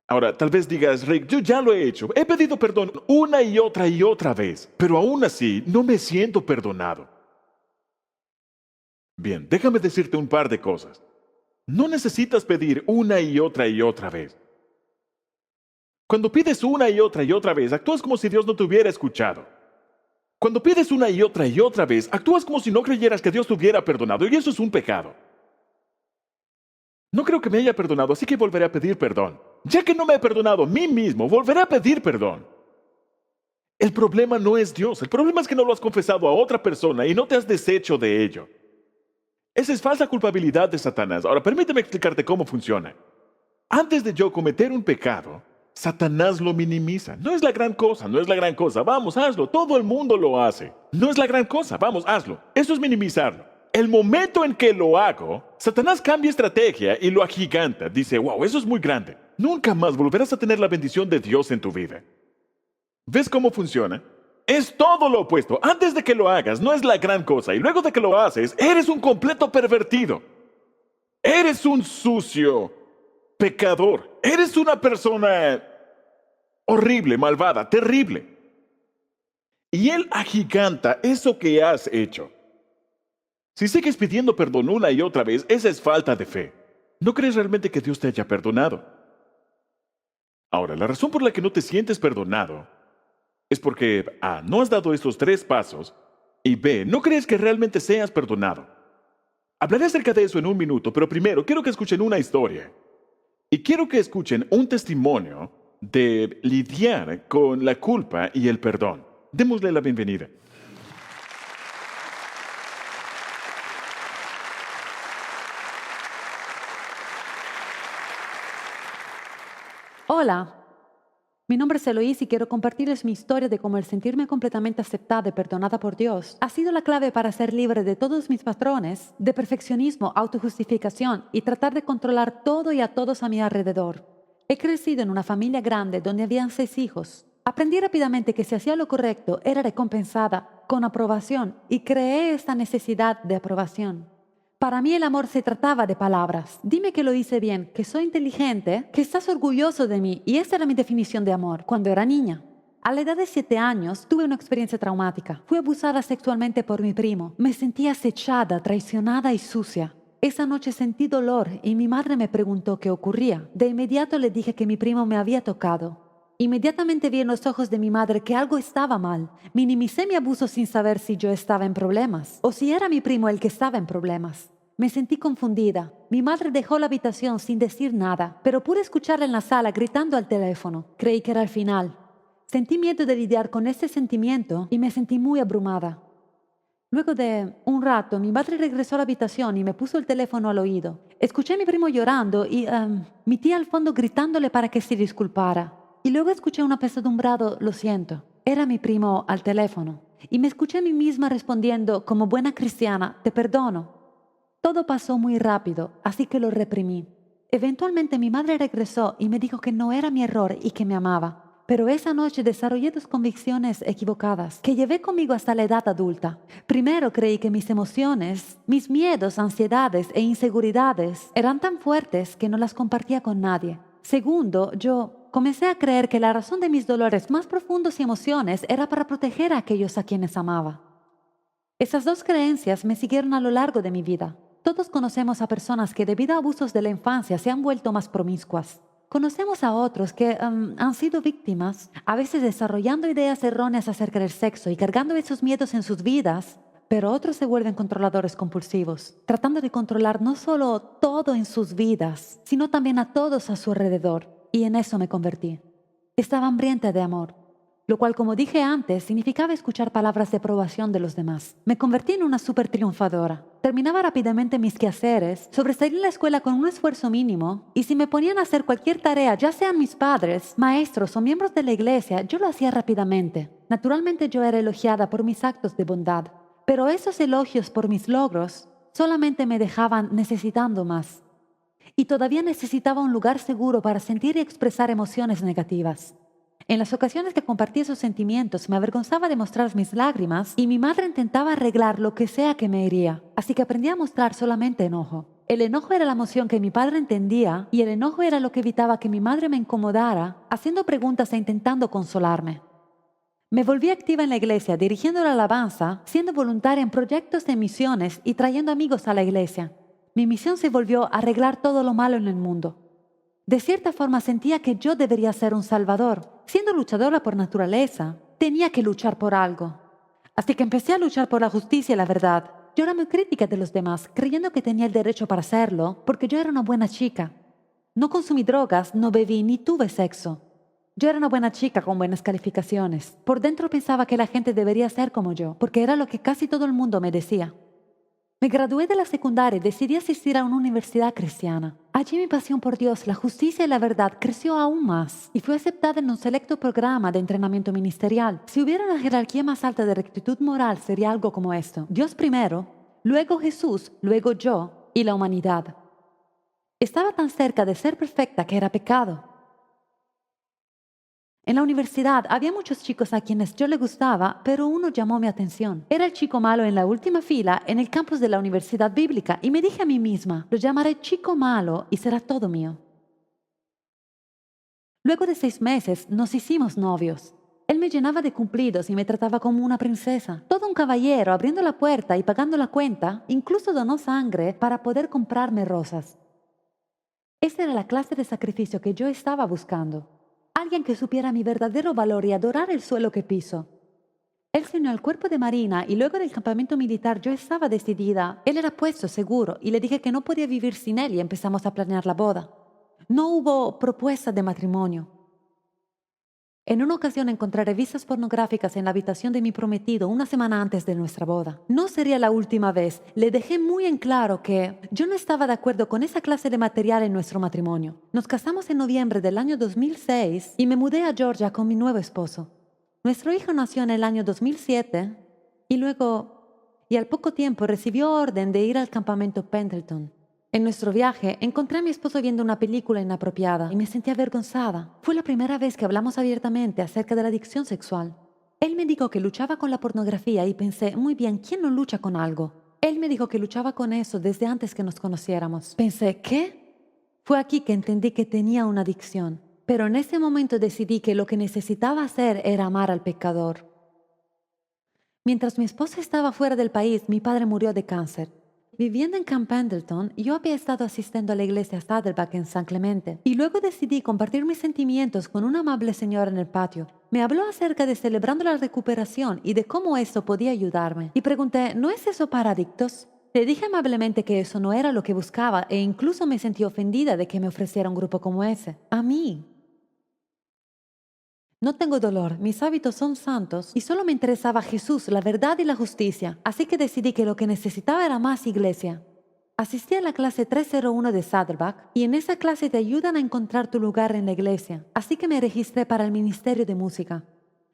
Ahora, tal vez digas, Rick, yo ya lo he hecho. He pedido perdón una y otra vez, pero aún así no me siento perdonado. Bien, déjame decirte un par de cosas. No necesitas pedir una y otra vez. Cuando pides una y otra vez, actúas como si Dios no te hubiera escuchado. Cuando pides una y otra vez, actúas como si no creyeras que Dios te hubiera perdonado, y eso es un pecado. No creo que me haya perdonado, así que volveré a pedir perdón. Ya que no me he perdonado a mí mismo, volveré a pedir perdón. El problema no es Dios, el problema es que no lo has confesado a otra persona y no te has deshecho de ello. Esa es falsa culpabilidad de Satanás. Ahora, permíteme explicarte cómo funciona. Antes de yo cometer un pecado, Satanás lo minimiza. No es la gran cosa, no es la gran cosa. Vamos, hazlo. Todo el mundo lo hace. No es la gran cosa. Vamos, hazlo. Eso es minimizarlo. El momento en que lo hago, Satanás cambia estrategia y lo agiganta. Dice, wow, eso es muy grande. Nunca más volverás a tener la bendición de Dios en tu vida. ¿Ves cómo funciona? Es todo lo opuesto. Antes de que lo hagas, no es la gran cosa. Y luego de que lo haces, eres un completo pervertido. Eres un sucio pecador. Eres una persona horrible, malvada, terrible. Y Él agiganta eso que has hecho. Si sigues pidiendo perdón una y otra vez, esa es falta de fe. No crees realmente que Dios te haya perdonado. Ahora, la razón por la que no te sientes perdonado es porque A, no has dado estos 3 pasos y B, no crees que realmente seas perdonado. Hablaré acerca de eso en un minuto, pero primero quiero que escuchen una historia. Y quiero que escuchen un testimonio de lidiar con la culpa y el perdón. Démosle la bienvenida. Hola, mi nombre es Eloís y quiero compartirles mi historia de cómo el sentirme completamente aceptada y perdonada por Dios ha sido la clave para ser libre de todos mis patrones de perfeccionismo, autojustificación y tratar de controlar todo y a todos a mi alrededor. He crecido en una familia grande donde habían 6 hijos. Aprendí rápidamente que si hacía lo correcto era recompensada con aprobación y creé esta necesidad de aprobación. Para mí el amor se trataba de palabras. Dime que lo hice bien, que soy inteligente, que estás orgulloso de mí. Y esa era mi definición de amor cuando era niña. A la edad de 7 años tuve una experiencia traumática. Fui abusada sexualmente por mi primo. Me sentí acechada, traicionada y sucia. Esa noche sentí dolor y mi madre me preguntó qué ocurría. De inmediato le dije que mi primo me había tocado. Inmediatamente vi en los ojos de mi madre que algo estaba mal. Minimicé mi abuso sin saber si yo estaba en problemas o si era mi primo el que estaba en problemas. Me sentí confundida. Mi madre dejó la habitación sin decir nada, pero pude escucharla en la sala gritando al teléfono. Creí que era el final. Sentí miedo de lidiar con ese sentimiento y me sentí muy abrumada. Luego de un rato, mi madre regresó a la habitación y me puso el teléfono al oído. Escuché a mi primo llorando y mi tía al fondo gritándole para que se disculpara. Y luego escuché un apesadumbrado "lo siento". Era mi primo al teléfono. Y me escuché a mí misma respondiendo, como buena cristiana, "te perdono". Todo pasó muy rápido, así que lo reprimí. Eventualmente mi madre regresó y me dijo que no era mi error y que me amaba. Pero esa noche desarrollé dos convicciones equivocadas que llevé conmigo hasta la edad adulta. Primero, creí que mis emociones, mis miedos, ansiedades e inseguridades eran tan fuertes que no las compartía con nadie. Segundo, yo comencé a creer que la razón de mis dolores más profundos y emociones era para proteger a aquellos a quienes amaba. Esas dos creencias me siguieron a lo largo de mi vida. Todos conocemos a personas que debido a abusos de la infancia se han vuelto más promiscuas. Conocemos a otros que han sido víctimas, a veces desarrollando ideas erróneas acerca del sexo y cargando esos miedos en sus vidas, pero otros se vuelven controladores compulsivos, tratando de controlar no solo todo en sus vidas, sino también a todos a su alrededor. Y en eso me convertí. Estaba hambrienta de amor, lo cual, como dije antes, significaba escuchar palabras de aprobación de los demás. Me convertí en una súper triunfadora. Terminaba rápidamente mis quehaceres, sobresalí en la escuela con un esfuerzo mínimo, y si me ponían a hacer cualquier tarea, ya sean mis padres, maestros o miembros de la iglesia, yo lo hacía rápidamente. Naturalmente yo era elogiada por mis actos de bondad, pero esos elogios por mis logros solamente me dejaban necesitando más. Y todavía necesitaba un lugar seguro para sentir y expresar emociones negativas. En las ocasiones que compartí esos sentimientos, me avergonzaba de mostrar mis lágrimas y mi madre intentaba arreglar lo que sea que me hería. Así que aprendí a mostrar solamente enojo. El enojo era la emoción que mi padre entendía y el enojo era lo que evitaba que mi madre me incomodara, haciendo preguntas e intentando consolarme. Me volví activa en la iglesia, dirigiendo la alabanza, siendo voluntaria en proyectos de misiones y trayendo amigos a la iglesia. Mi misión se volvió arreglar todo lo malo en el mundo. De cierta forma sentía que yo debería ser un salvador. Siendo luchadora por naturaleza, tenía que luchar por algo. Así que empecé a luchar por la justicia y la verdad. Yo era muy crítica de los demás, creyendo que tenía el derecho para hacerlo, porque yo era una buena chica. No consumí drogas, no bebí ni tuve sexo. Yo era una buena chica con buenas calificaciones. Por dentro pensaba que la gente debería ser como yo, porque era lo que casi todo el mundo me decía. Me gradué de la secundaria y decidí asistir a una universidad cristiana. Allí mi pasión por Dios, la justicia y la verdad creció aún más y fui aceptada en un selecto programa de entrenamiento ministerial. Si hubiera una jerarquía más alta de rectitud moral, sería algo como esto: Dios primero, luego Jesús, luego yo y la humanidad. Estaba tan cerca de ser perfecta que era pecado. En la universidad había muchos chicos a quienes yo le gustaba, pero uno llamó mi atención. Era el chico malo en la última fila en el campus de la Universidad Bíblica y me dije a mí misma, lo llamaré chico malo y será todo mío. Luego de 6 meses nos hicimos novios. Él me llenaba de cumplidos y me trataba como una princesa. Todo un caballero, abriendo la puerta y pagando la cuenta, incluso donó sangre para poder comprarme rosas. Esa era la clase de sacrificio que yo estaba buscando. Alguien que supiera mi verdadero valor y adorar el suelo que piso. Él se unió al cuerpo de Marina y luego del campamento militar yo estaba decidida. Él era puesto seguro y le dije que no podía vivir sin él y empezamos a planear la boda. No hubo propuesta de matrimonio. En una ocasión encontré revistas pornográficas en la habitación de mi prometido una semana antes de nuestra boda. No sería la última vez. Le dejé muy en claro que yo no estaba de acuerdo con esa clase de material en nuestro matrimonio. Nos casamos en noviembre del año 2006 y me mudé a Georgia con mi nuevo esposo. Nuestro hijo nació en el año 2007 y al poco tiempo recibió orden de ir al campamento Pendleton. En nuestro viaje, encontré a mi esposo viendo una película inapropiada y me sentí avergonzada. Fue la primera vez que hablamos abiertamente acerca de la adicción sexual. Él me dijo que luchaba con la pornografía y pensé, muy bien, ¿quién no lucha con algo? Él me dijo que luchaba con eso desde antes que nos conociéramos. Pensé, ¿qué? Fue aquí que entendí que tenía una adicción. Pero en ese momento decidí que lo que necesitaba hacer era amar al pecador. Mientras mi esposa estaba fuera del país, mi padre murió de cáncer. Viviendo en Camp Pendleton, yo había estado asistiendo a la iglesia Saddleback en San Clemente y luego decidí compartir mis sentimientos con una amable señora en el patio. Me habló acerca de celebrando la recuperación y de cómo eso podía ayudarme. Y pregunté, ¿no es eso para adictos? Le dije amablemente que eso no era lo que buscaba e incluso me sentí ofendida de que me ofreciera un grupo como ese. A mí. No tengo dolor, mis hábitos son santos y solo me interesaba Jesús, la verdad y la justicia. Así que decidí que lo que necesitaba era más iglesia. Asistí a la clase 301 de Saddleback y en esa clase te ayudan a encontrar tu lugar en la iglesia. Así que me registré para el ministerio de música.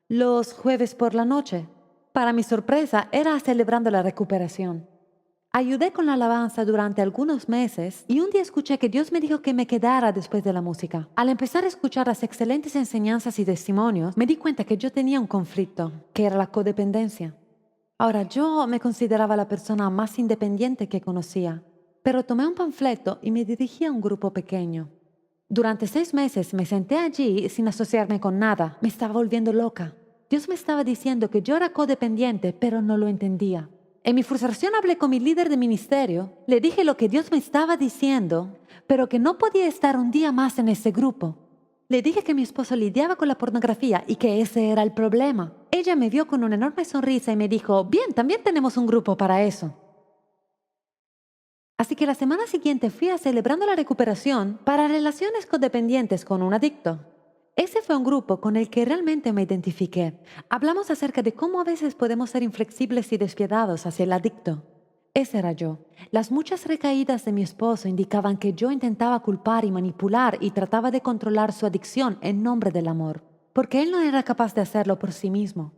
Los jueves por la noche. Para mi sorpresa, era celebrando la recuperación. Ayudé con la alabanza durante algunos meses y un día escuché que Dios me dijo que me quedara después de la música. Al empezar a escuchar las excelentes enseñanzas y testimonios, me di cuenta que yo tenía un conflicto, que era la codependencia. Ahora, yo me consideraba la persona más independiente que conocía, pero tomé un panfleto y me dirigí a un grupo pequeño. Durante 6 meses me senté allí sin asociarme con nada. Me estaba volviendo loca. Dios me estaba diciendo que yo era codependiente, pero no lo entendía. En mi frustración hablé con mi líder de ministerio, le dije lo que Dios me estaba diciendo, pero que no podía estar un día más en ese grupo. Le dije que mi esposo lidiaba con la pornografía y que ese era el problema. Ella me vio con una enorme sonrisa y me dijo, bien, también tenemos un grupo para eso. Así que la semana siguiente fui a Celebrando la Recuperación para relaciones codependientes con un adicto. Ese fue un grupo con el que realmente me identifiqué. Hablamos acerca de cómo a veces podemos ser inflexibles y despiadados hacia el adicto. Ese era yo. Las muchas recaídas de mi esposo indicaban que yo intentaba culpar y manipular y trataba de controlar su adicción en nombre del amor, porque él no era capaz de hacerlo por sí mismo.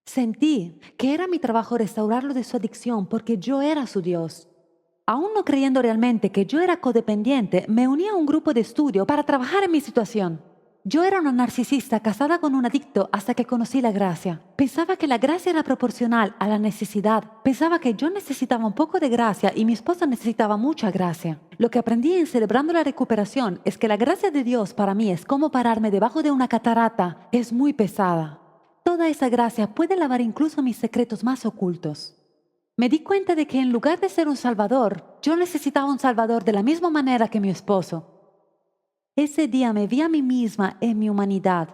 Sentí que era mi trabajo restaurarlo de su adicción porque yo era su Dios. Aún no creyendo realmente que yo era codependiente, me uní a un grupo de estudio para trabajar en mi situación. Yo era una narcisista casada con un adicto hasta que conocí la gracia. Pensaba que la gracia era proporcional a la necesidad. Pensaba que yo necesitaba un poco de gracia y mi esposa necesitaba mucha gracia. Lo que aprendí en Celebrando la Recuperación es que la gracia de Dios para mí es como pararme debajo de una catarata. Es muy pesada. Toda esa gracia puede lavar incluso mis secretos más ocultos. Me di cuenta de que en lugar de ser un salvador, yo necesitaba un salvador de la misma manera que mi esposo. Ese día me vi a mí misma en mi humanidad.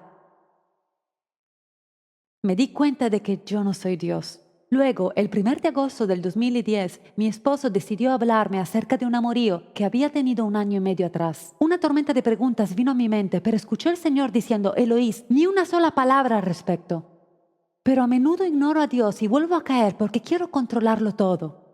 Me di cuenta de que yo no soy Dios. Luego, el 1 de agosto del 2010, mi esposo decidió hablarme acerca de un amorío que había tenido un año y medio atrás. Una tormenta de preguntas vino a mi mente, pero escuché al Señor diciendo, Eloís, ni una sola palabra al respecto. Pero a menudo ignoro a Dios y vuelvo a caer porque quiero controlarlo todo.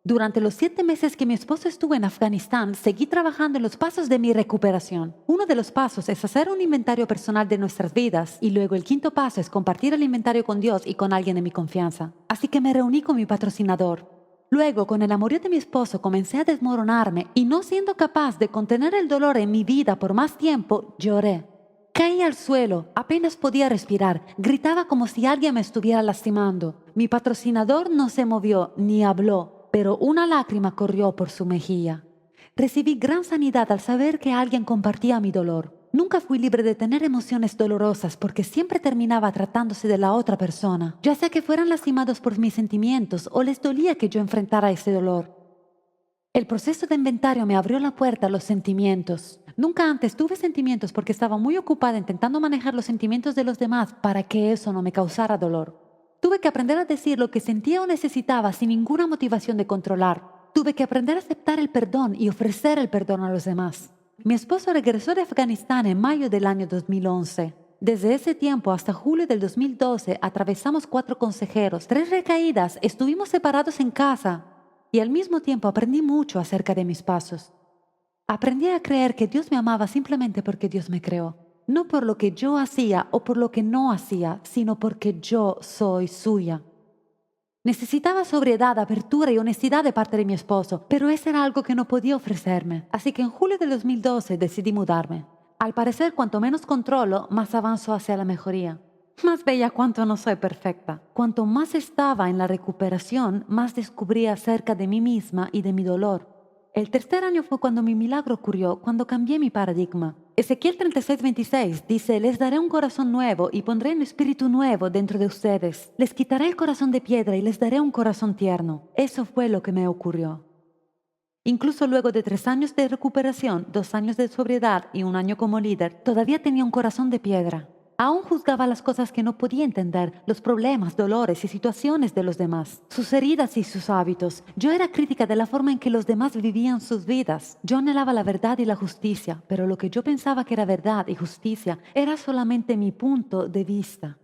Durante los 7 meses que mi esposo estuvo en Afganistán, seguí trabajando en los pasos de mi recuperación. Uno de los pasos es hacer un inventario personal de nuestras vidas y luego el 5.º paso es compartir el inventario con Dios y con alguien de mi confianza. Así que me reuní con mi patrocinador. Luego, con el amorío de mi esposo, comencé a desmoronarme y no siendo capaz de contener el dolor en mi vida por más tiempo, lloré. Caí al suelo, apenas podía respirar, gritaba como si alguien me estuviera lastimando. Mi patrocinador no se movió ni habló, pero una lágrima corrió por su mejilla. Recibí gran sanidad al saber que alguien compartía mi dolor. Nunca fui libre de tener emociones dolorosas porque siempre terminaba tratándose de la otra persona, ya sea que fueran lastimados por mis sentimientos o les dolía que yo enfrentara ese dolor. El proceso de inventario me abrió la puerta a los sentimientos. Nunca antes tuve sentimientos porque estaba muy ocupada intentando manejar los sentimientos de los demás para que eso no me causara dolor. Tuve que aprender a decir lo que sentía o necesitaba sin ninguna motivación de controlar. Tuve que aprender a aceptar el perdón y ofrecer el perdón a los demás. Mi esposo regresó de Afganistán en mayo del año 2011. Desde ese tiempo hasta julio del 2012 atravesamos 4 consejeros, 3 recaídas, estuvimos separados en casa y al mismo tiempo aprendí mucho acerca de mis pasos. Aprendí a creer que Dios me amaba simplemente porque Dios me creó. No por lo que yo hacía o por lo que no hacía, sino porque yo soy suya. Necesitaba sobriedad, apertura y honestidad de parte de mi esposo, pero eso era algo que no podía ofrecerme. Así que en julio de 2012 decidí mudarme. Al parecer, cuanto menos controlo, más avanzo hacia la mejoría. Más bella cuanto no soy perfecta. Cuanto más estaba en la recuperación, más descubrí acerca de mí misma y de mi dolor. El 3.er año fue cuando mi milagro ocurrió, cuando cambié mi paradigma. Ezequiel 36:26 dice, les daré un corazón nuevo y pondré un espíritu nuevo dentro de ustedes. Les quitaré el corazón de piedra y les daré un corazón tierno. Eso fue lo que me ocurrió. Incluso luego de 3 años de recuperación, 2 años de sobriedad y 1 año como líder, todavía tenía un corazón de piedra. Aún juzgaba las cosas que no podía entender, los problemas, dolores y situaciones de los demás, sus heridas y sus hábitos. Yo era crítica de la forma en que los demás vivían sus vidas. Yo anhelaba la verdad y la justicia, pero lo que yo pensaba que era verdad y justicia era solamente mi punto de vista.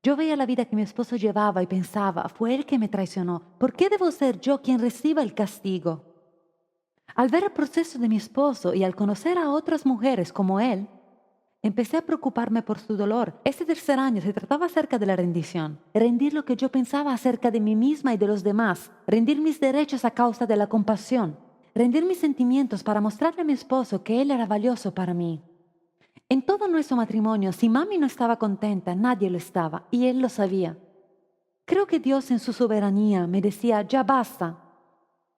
Yo veía la vida que mi esposo llevaba y pensaba, fue él que me traicionó. ¿Por qué debo ser yo quien reciba el castigo? Al ver el proceso de mi esposo y al conocer a otras mujeres como él, empecé a preocuparme por su dolor. Este tercer año se trataba acerca de la rendición. Rendir lo que yo pensaba acerca de mí misma y de los demás. Rendir mis derechos a causa de la compasión. Rendir mis sentimientos para mostrarle a mi esposo que él era valioso para mí. En todo nuestro matrimonio, si mami no estaba contenta, nadie lo estaba, y él lo sabía. Creo que Dios en su soberanía me decía, ya basta.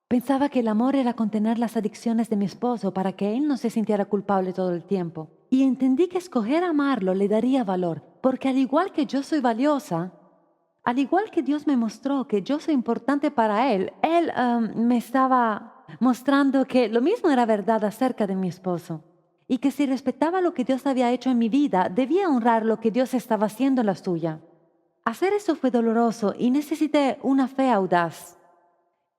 Pensaba que el amor era contener las adicciones de mi esposo para que él no se sintiera culpable todo el tiempo. Y entendí que escoger amarlo le daría valor, porque al igual que yo soy valiosa, al igual que Dios me mostró que yo soy importante para él, me estaba mostrando que lo mismo era verdad acerca de mi esposo. Y que si respetaba lo que Dios había hecho en mi vida, debía honrar lo que Dios estaba haciendo en la suya. Hacer eso fue doloroso y necesité una fe audaz.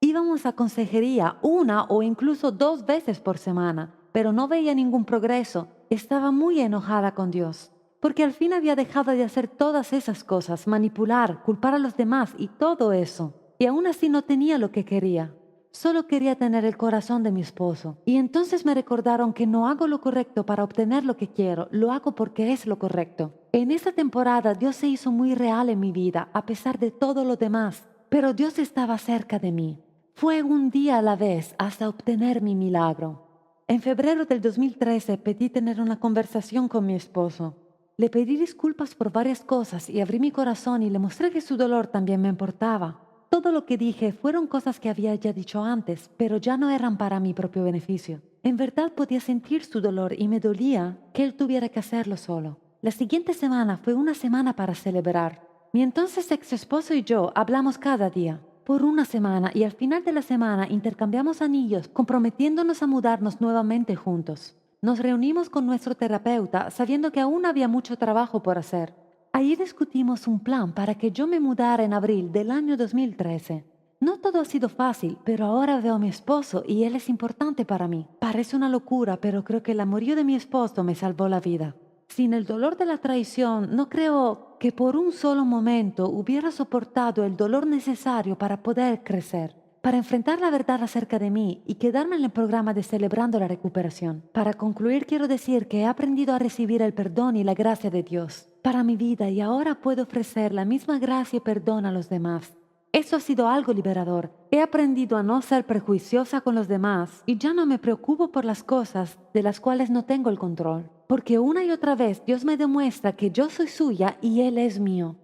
Íbamos a consejería 1 o incluso 2 veces por semana, pero no veía ningún progreso. Estaba muy enojada con Dios, porque al fin había dejado de hacer todas esas cosas, manipular, culpar a los demás y todo eso. Y aún así no tenía lo que quería. Solo quería tener el corazón de mi esposo. Y entonces me recordaron que no hago lo correcto para obtener lo que quiero, lo hago porque es lo correcto. En esa temporada Dios se hizo muy real en mi vida, a pesar de todo lo demás. Pero Dios estaba cerca de mí. Fue un día a la vez hasta obtener mi milagro. En febrero del 2013 pedí tener una conversación con mi esposo. Le pedí disculpas por varias cosas y abrí mi corazón y le mostré que su dolor también me importaba. Todo lo que dije fueron cosas que había ya dicho antes, pero ya no eran para mi propio beneficio. En verdad podía sentir su dolor y me dolía que él tuviera que hacerlo solo. La siguiente semana fue una semana para celebrar. Mi entonces ex esposo y yo hablamos cada día, por una semana, y al final de la semana intercambiamos anillos, comprometiéndonos a mudarnos nuevamente juntos. Nos reunimos con nuestro terapeuta sabiendo que aún había mucho trabajo por hacer. Ahí discutimos un plan para que yo me mudara en abril del año 2013. No todo ha sido fácil, pero ahora veo a mi esposo y él es importante para mí. Parece una locura, pero creo que el amorío de mi esposo me salvó la vida. Sin el dolor de la traición, no creo que por un solo momento hubiera soportado el dolor necesario para poder crecer, para enfrentar la verdad acerca de mí y quedarme en el programa de Celebrando la Recuperación. Para concluir, quiero decir que he aprendido a recibir el perdón y la gracia de Dios para mi vida y ahora puedo ofrecer la misma gracia y perdón a los demás. Eso ha sido algo liberador. He aprendido a no ser prejuiciosa con los demás y ya no me preocupo por las cosas de las cuales no tengo el control. Porque una y otra vez Dios me demuestra que yo soy suya y Él es mío.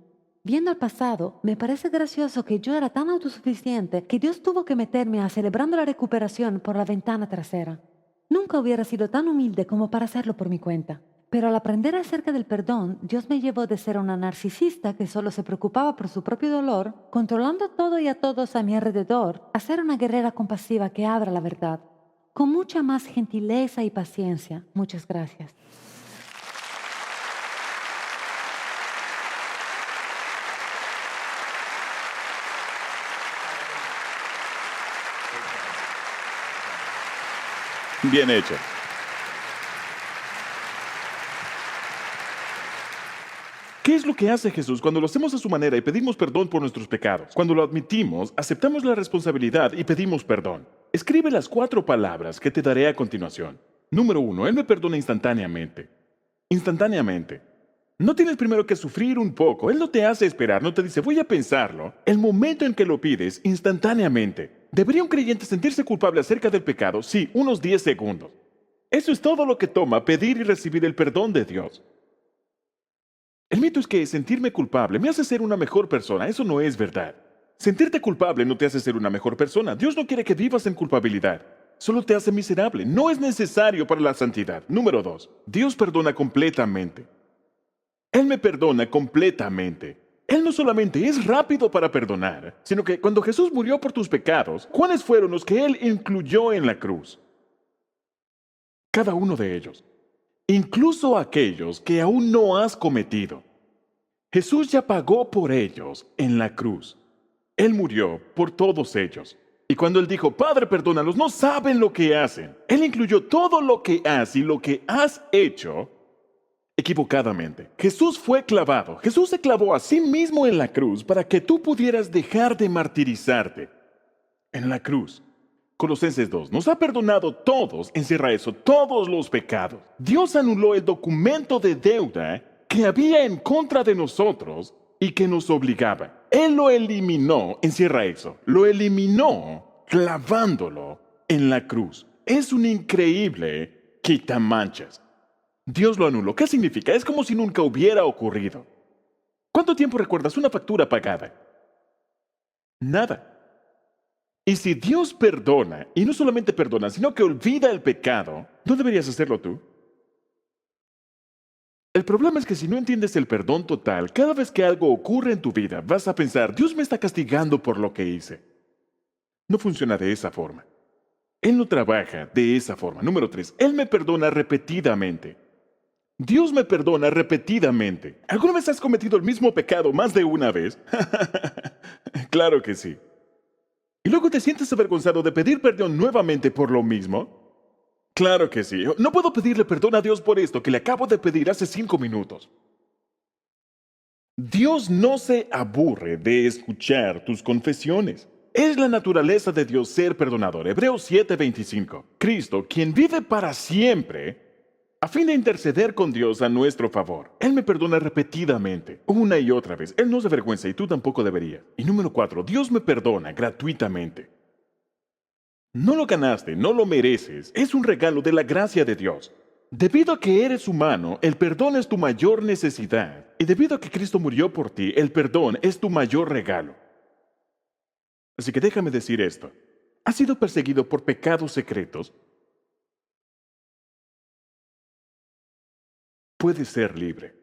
Viendo al pasado, me parece gracioso que yo era tan autosuficiente que Dios tuvo que meterme a Celebrando la Recuperación por la ventana trasera. Nunca hubiera sido tan humilde como para hacerlo por mi cuenta. Pero al aprender acerca del perdón, Dios me llevó de ser una narcisista que solo se preocupaba por su propio dolor, controlando todo y a todos a mi alrededor, a ser una guerrera compasiva que abra la verdad, con mucha más gentileza y paciencia. Muchas gracias. Bien hecho. ¿Qué es lo que hace Jesús cuando lo hacemos a su manera y pedimos perdón por nuestros pecados? Cuando lo admitimos, aceptamos la responsabilidad y pedimos perdón. Escribe las 4 palabras que te daré a continuación. Número 1, Él me perdona instantáneamente. Instantáneamente. No tienes primero que sufrir un poco. Él no te hace esperar, no te dice, voy a pensarlo. El momento en que lo pides, instantáneamente. ¿Debería un creyente sentirse culpable acerca del pecado? Sí, unos 10 segundos. Eso es todo lo que toma pedir y recibir el perdón de Dios. El mito es que sentirme culpable me hace ser una mejor persona. Eso no es verdad. Sentirte culpable no te hace ser una mejor persona. Dios no quiere que vivas en culpabilidad. Solo te hace miserable. No es necesario para la santidad. Número 2. Dios perdona completamente. Él me perdona completamente. Él no solamente es rápido para perdonar, sino que cuando Jesús murió por tus pecados, ¿cuáles fueron los que Él incluyó en la cruz? Cada uno de ellos. incluso aquellos que aún no has cometido. Jesús ya pagó por ellos en la cruz. Él murió por todos ellos. Y cuando Él dijo, Padre, perdónalos, no saben lo que hacen. Él incluyó todo lo que has y lo que has hecho equivocadamente. Jesús fue clavado. Jesús se clavó a sí mismo en la cruz para que tú pudieras dejar de martirizarte. En la cruz. Colosenses 2. Nos ha perdonado todos, encierra eso, todos los pecados. Dios anuló el documento de deuda que había en contra de nosotros y que nos obligaba. Él lo eliminó, encierra eso, lo eliminó clavándolo en la cruz. Es un increíble quitamanchas. Dios lo anuló. ¿Qué significa? Es como si nunca hubiera ocurrido. ¿Cuánto tiempo recuerdas una factura pagada? Nada. Y si Dios perdona, y no solamente perdona, sino que olvida el pecado, ¿no deberías hacerlo tú? El problema es que si no entiendes el perdón total, cada vez que algo ocurre en tu vida, vas a pensar, Dios me está castigando por lo que hice. No funciona de esa forma. Él no trabaja de esa forma. Número 3, Él me perdona repetidamente. Dios me perdona repetidamente. ¿Alguna vez has cometido el mismo pecado más de una vez? Claro que sí. ¿Y luego te sientes avergonzado de pedir perdón nuevamente por lo mismo? Claro que sí. No puedo pedirle perdón a Dios por esto que le acabo de pedir hace 5 minutos. Dios no se aburre de escuchar tus confesiones. Es la naturaleza de Dios ser perdonador. Hebreos 7:25. Cristo, quien vive para siempre, a fin de interceder con Dios a nuestro favor. Él me perdona repetidamente, una y otra vez. Él no se avergüenza y tú tampoco deberías. Y número 4, Dios me perdona gratuitamente. No lo ganaste, no lo mereces, es un regalo de la gracia de Dios. Debido a que eres humano, el perdón es tu mayor necesidad. Y debido a que Cristo murió por ti, el perdón es tu mayor regalo. Así que déjame decir esto. ¿Has sido perseguido por pecados secretos? Puedes ser libre.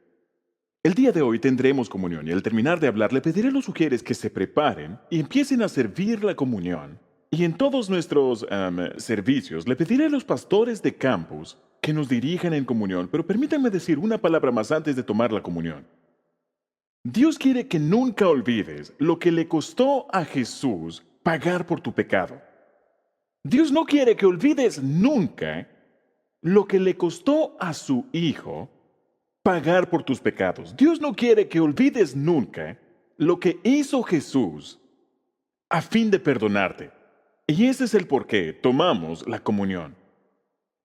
El día de hoy tendremos comunión y al terminar de hablar le pediré a los sugieres que se preparen y empiecen a servir la comunión. Y en todos nuestros servicios le pediré a los pastores de campus que nos dirijan en comunión, pero permítanme decir una palabra más antes de tomar la comunión. Dios quiere que nunca olvides lo que le costó a Jesús pagar por tu pecado. Dios no quiere que olvides nunca lo que le costó a su Hijo pagar por tus pecados. Dios no quiere que olvides nunca lo que hizo Jesús a fin de perdonarte. Y ese es el por qué tomamos la comunión.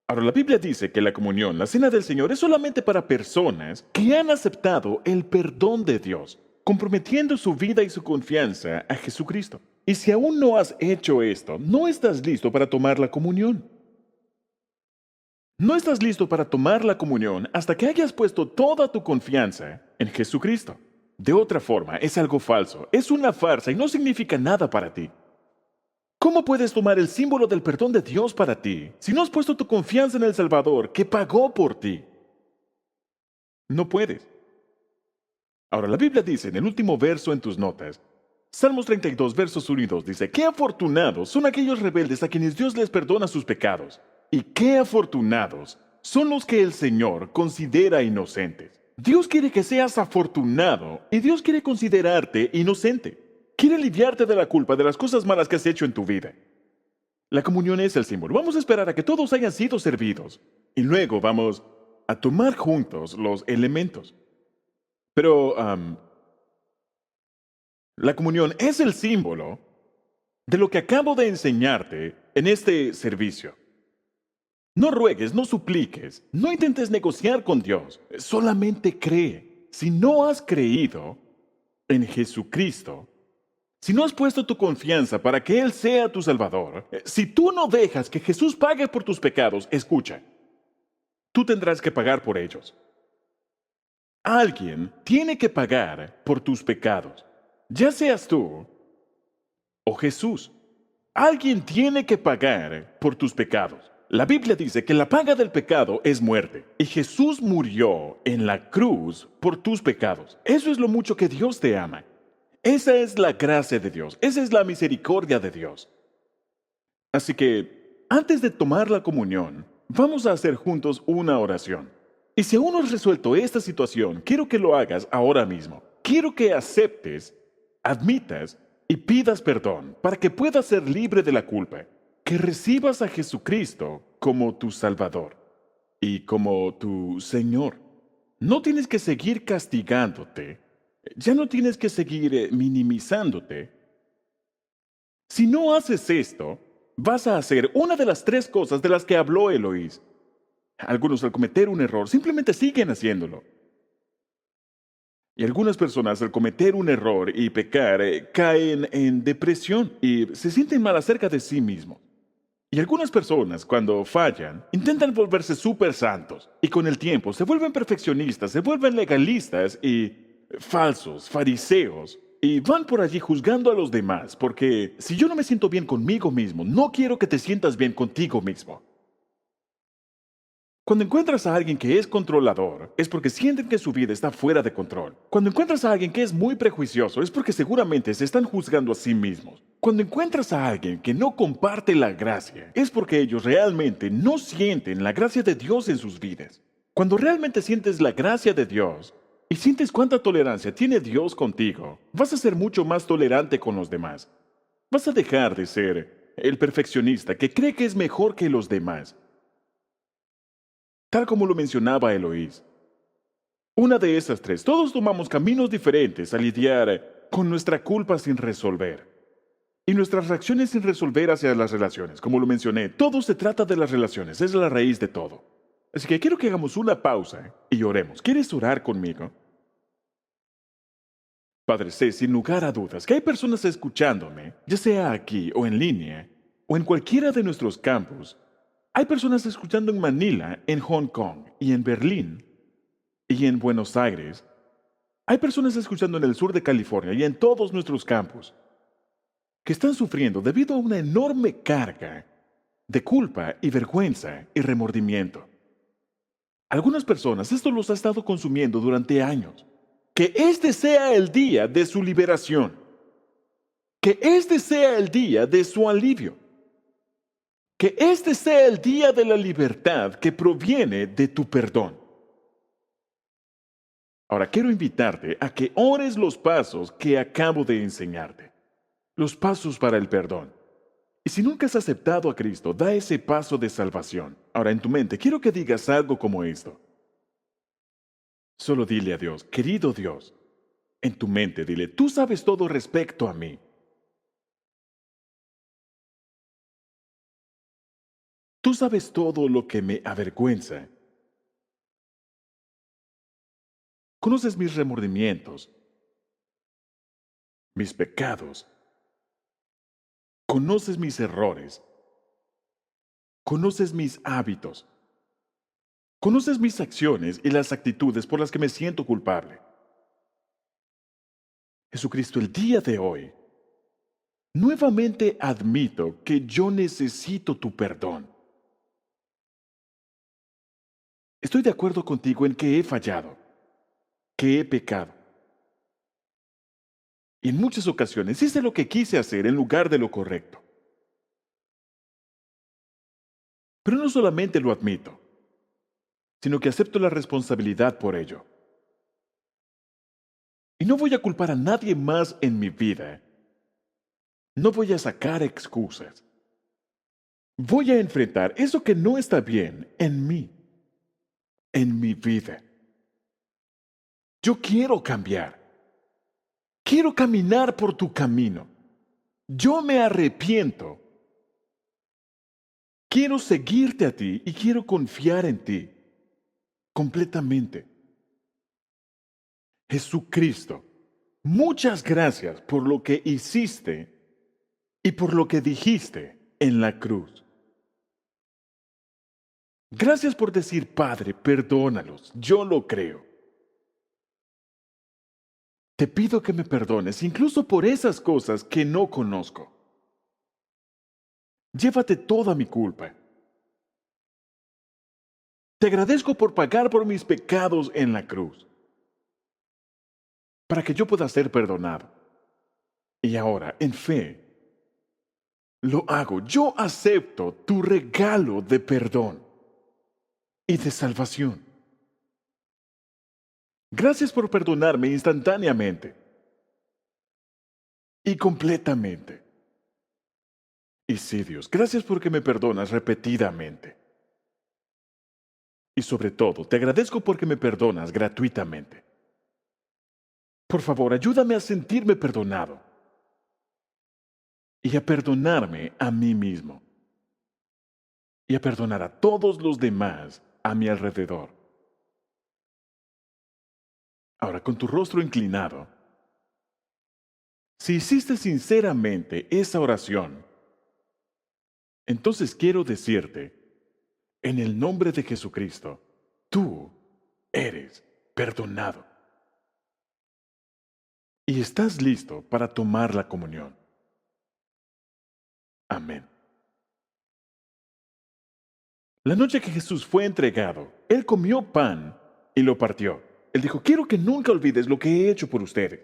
Ahora, la Biblia dice que la comunión, la cena del Señor, es solamente para personas que han aceptado el perdón de Dios, comprometiendo su vida y su confianza a Jesucristo. Y si aún no has hecho esto, no estás listo para tomar la comunión. No estás listo para tomar la comunión hasta que hayas puesto toda tu confianza en Jesucristo. De otra forma, es algo falso, es una farsa y no significa nada para ti. ¿Cómo puedes tomar el símbolo del perdón de Dios para ti si no has puesto tu confianza en el Salvador que pagó por ti? No puedes. Ahora, la Biblia dice en el último verso en tus notas, Salmos 32, versos 1 y 2, dice, qué afortunados son aquellos rebeldes a quienes Dios les perdona sus pecados. Y qué afortunados son los que el Señor considera inocentes. Dios quiere que seas afortunado y Dios quiere considerarte inocente. Quiere aliviarte de la culpa de las cosas malas que has hecho en tu vida. La comunión es el símbolo. Vamos a esperar a que todos hayan sido servidos y luego vamos a tomar juntos los elementos. Pero la comunión es el símbolo de lo que acabo de enseñarte en este servicio. No ruegues, no supliques, no intentes negociar con Dios, solamente cree. Si no has creído en Jesucristo, si no has puesto tu confianza para que Él sea tu Salvador, si tú no dejas que Jesús pague por tus pecados, escucha, tú tendrás que pagar por ellos. Alguien tiene que pagar por tus pecados, ya seas tú o Jesús. Alguien tiene que pagar por tus pecados. La Biblia dice que la paga del pecado es muerte, y Jesús murió en la cruz por tus pecados. Eso es lo mucho que Dios te ama. Esa es la gracia de Dios, esa es la misericordia de Dios. Así que, antes de tomar la comunión, vamos a hacer juntos una oración. Y si aún no has resuelto esta situación, quiero que lo hagas ahora mismo. Quiero que aceptes, admitas y pidas perdón para que puedas ser libre de la culpa. Que recibas a Jesucristo como tu Salvador y como tu Señor. No tienes que seguir castigándote. Ya no tienes que seguir minimizándote. Si no haces esto, vas a hacer una de las tres cosas de las que habló Eloís. Algunos al cometer un error simplemente siguen haciéndolo. Y algunas personas al cometer un error y pecar caen en depresión y se sienten mal acerca de sí mismos. Y algunas personas cuando fallan intentan volverse súper santos y con el tiempo se vuelven perfeccionistas, se vuelven legalistas y falsos, fariseos. Y van por allí juzgando a los demás porque si yo no me siento bien conmigo mismo, no quiero que te sientas bien contigo mismo. Cuando encuentras a alguien que es controlador, es porque sienten que su vida está fuera de control. Cuando encuentras a alguien que es muy prejuicioso, es porque seguramente se están juzgando a sí mismos. Cuando encuentras a alguien que no comparte la gracia, es porque ellos realmente no sienten la gracia de Dios en sus vidas. Cuando realmente sientes la gracia de Dios y sientes cuánta tolerancia tiene Dios contigo, vas a ser mucho más tolerante con los demás. Vas a dejar de ser el perfeccionista que cree que es mejor que los demás. Tal como lo mencionaba Eloís. Una de esas tres, todos tomamos caminos diferentes a lidiar con nuestra culpa sin resolver. Y nuestras reacciones sin resolver hacia las relaciones. Como lo mencioné, todo se trata de las relaciones, es la raíz de todo. Así que quiero que hagamos una pausa y oremos. ¿Quieres orar conmigo? Padre, sé sin lugar a dudas que hay personas escuchándome, ya sea aquí o en línea, o en cualquiera de nuestros campus. Hay personas escuchando en Manila, en Hong Kong y en Berlín y en Buenos Aires. Hay personas escuchando en el sur de California y en todos nuestros campus que están sufriendo debido a una enorme carga de culpa y vergüenza y remordimiento. Algunas personas esto los ha estado consumiendo durante años. Que este sea el día de su liberación. Que este sea el día de su alivio. Que este sea el día de la libertad que proviene de tu perdón. Ahora quiero invitarte a que ores los pasos que acabo de enseñarte. Los pasos para el perdón. Y si nunca has aceptado a Cristo, da ese paso de salvación. Ahora en tu mente quiero que digas algo como esto. Solo dile a Dios, querido Dios, en tu mente dile, tú sabes todo respecto a mí. Tú sabes todo lo que me avergüenza. Conoces mis remordimientos, mis pecados. Conoces mis errores. Conoces mis hábitos. Conoces mis acciones y las actitudes por las que me siento culpable. Jesucristo, el día de hoy, nuevamente admito que yo necesito tu perdón. Estoy de acuerdo contigo en que he fallado, que he pecado. Y en muchas ocasiones hice lo que quise hacer en lugar de lo correcto. Pero no solamente lo admito, sino que acepto la responsabilidad por ello. Y no voy a culpar a nadie más en mi vida. No voy a sacar excusas. Voy a enfrentar eso que no está bien en mí, en mi vida. Yo quiero cambiar. Quiero caminar por tu camino. Yo me arrepiento. Quiero seguirte a ti y quiero confiar en ti completamente. Jesucristo, muchas gracias por lo que hiciste y por lo que dijiste en la cruz. Gracias por decir, Padre, perdónalos, yo lo creo. Te pido que me perdones, incluso por esas cosas que no conozco. Llévate toda mi culpa. Te agradezco por pagar por mis pecados en la cruz, para que yo pueda ser perdonado. Y ahora, en fe, lo hago. Yo acepto tu regalo de perdón y de salvación. Gracias por perdonarme instantáneamente y completamente. Y sí, Dios, gracias porque me perdonas repetidamente. Y sobre todo, te agradezco porque me perdonas gratuitamente. Por favor, ayúdame a sentirme perdonado y a perdonarme a mí mismo y a perdonar a todos los demás a mi alrededor. Ahora, con tu rostro inclinado, si hiciste sinceramente esa oración, entonces quiero decirte, en el nombre de Jesucristo, tú eres perdonado y estás listo para tomar la comunión. Amén. La noche que Jesús fue entregado, Él comió pan y lo partió. Él dijo, quiero que nunca olvides lo que he hecho por ustedes.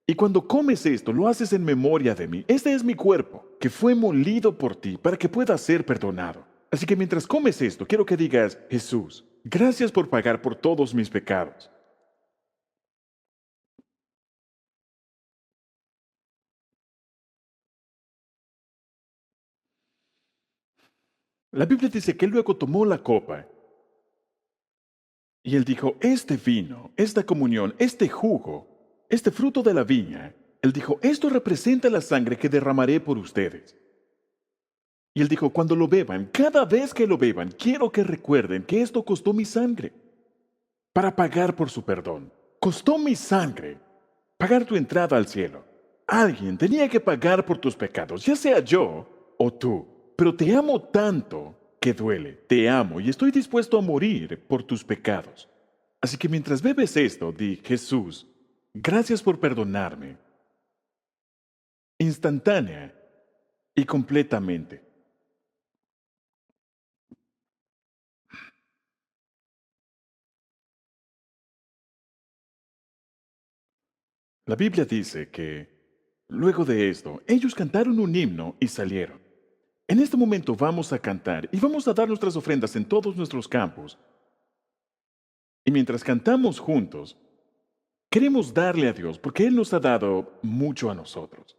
Y cuando comes esto, lo haces en memoria de mí. Este es mi cuerpo, que fue molido por ti para que puedas ser perdonado. Así que mientras comes esto, quiero que digas, Jesús, gracias por pagar por todos mis pecados. La Biblia dice que Él luego tomó la copa y Él dijo, este vino, esta comunión, este jugo, este fruto de la viña, Él dijo, esto representa la sangre que derramaré por ustedes. Y Él dijo, cuando lo beban, cada vez que lo beban, quiero que recuerden que esto costó mi sangre para pagar por su perdón. Costó mi sangre pagar tu entrada al cielo. Alguien tenía que pagar por tus pecados, ya sea yo o tú. Pero te amo tanto que duele. Te amo y estoy dispuesto a morir por tus pecados. Así que mientras bebes esto, di, Jesús, gracias por perdonarme, instantánea y completamente. La Biblia dice que, luego de esto, ellos cantaron un himno y salieron. En este momento vamos a cantar y vamos a dar nuestras ofrendas en todos nuestros campos. Y mientras cantamos juntos, queremos darle a Dios porque Él nos ha dado mucho a nosotros.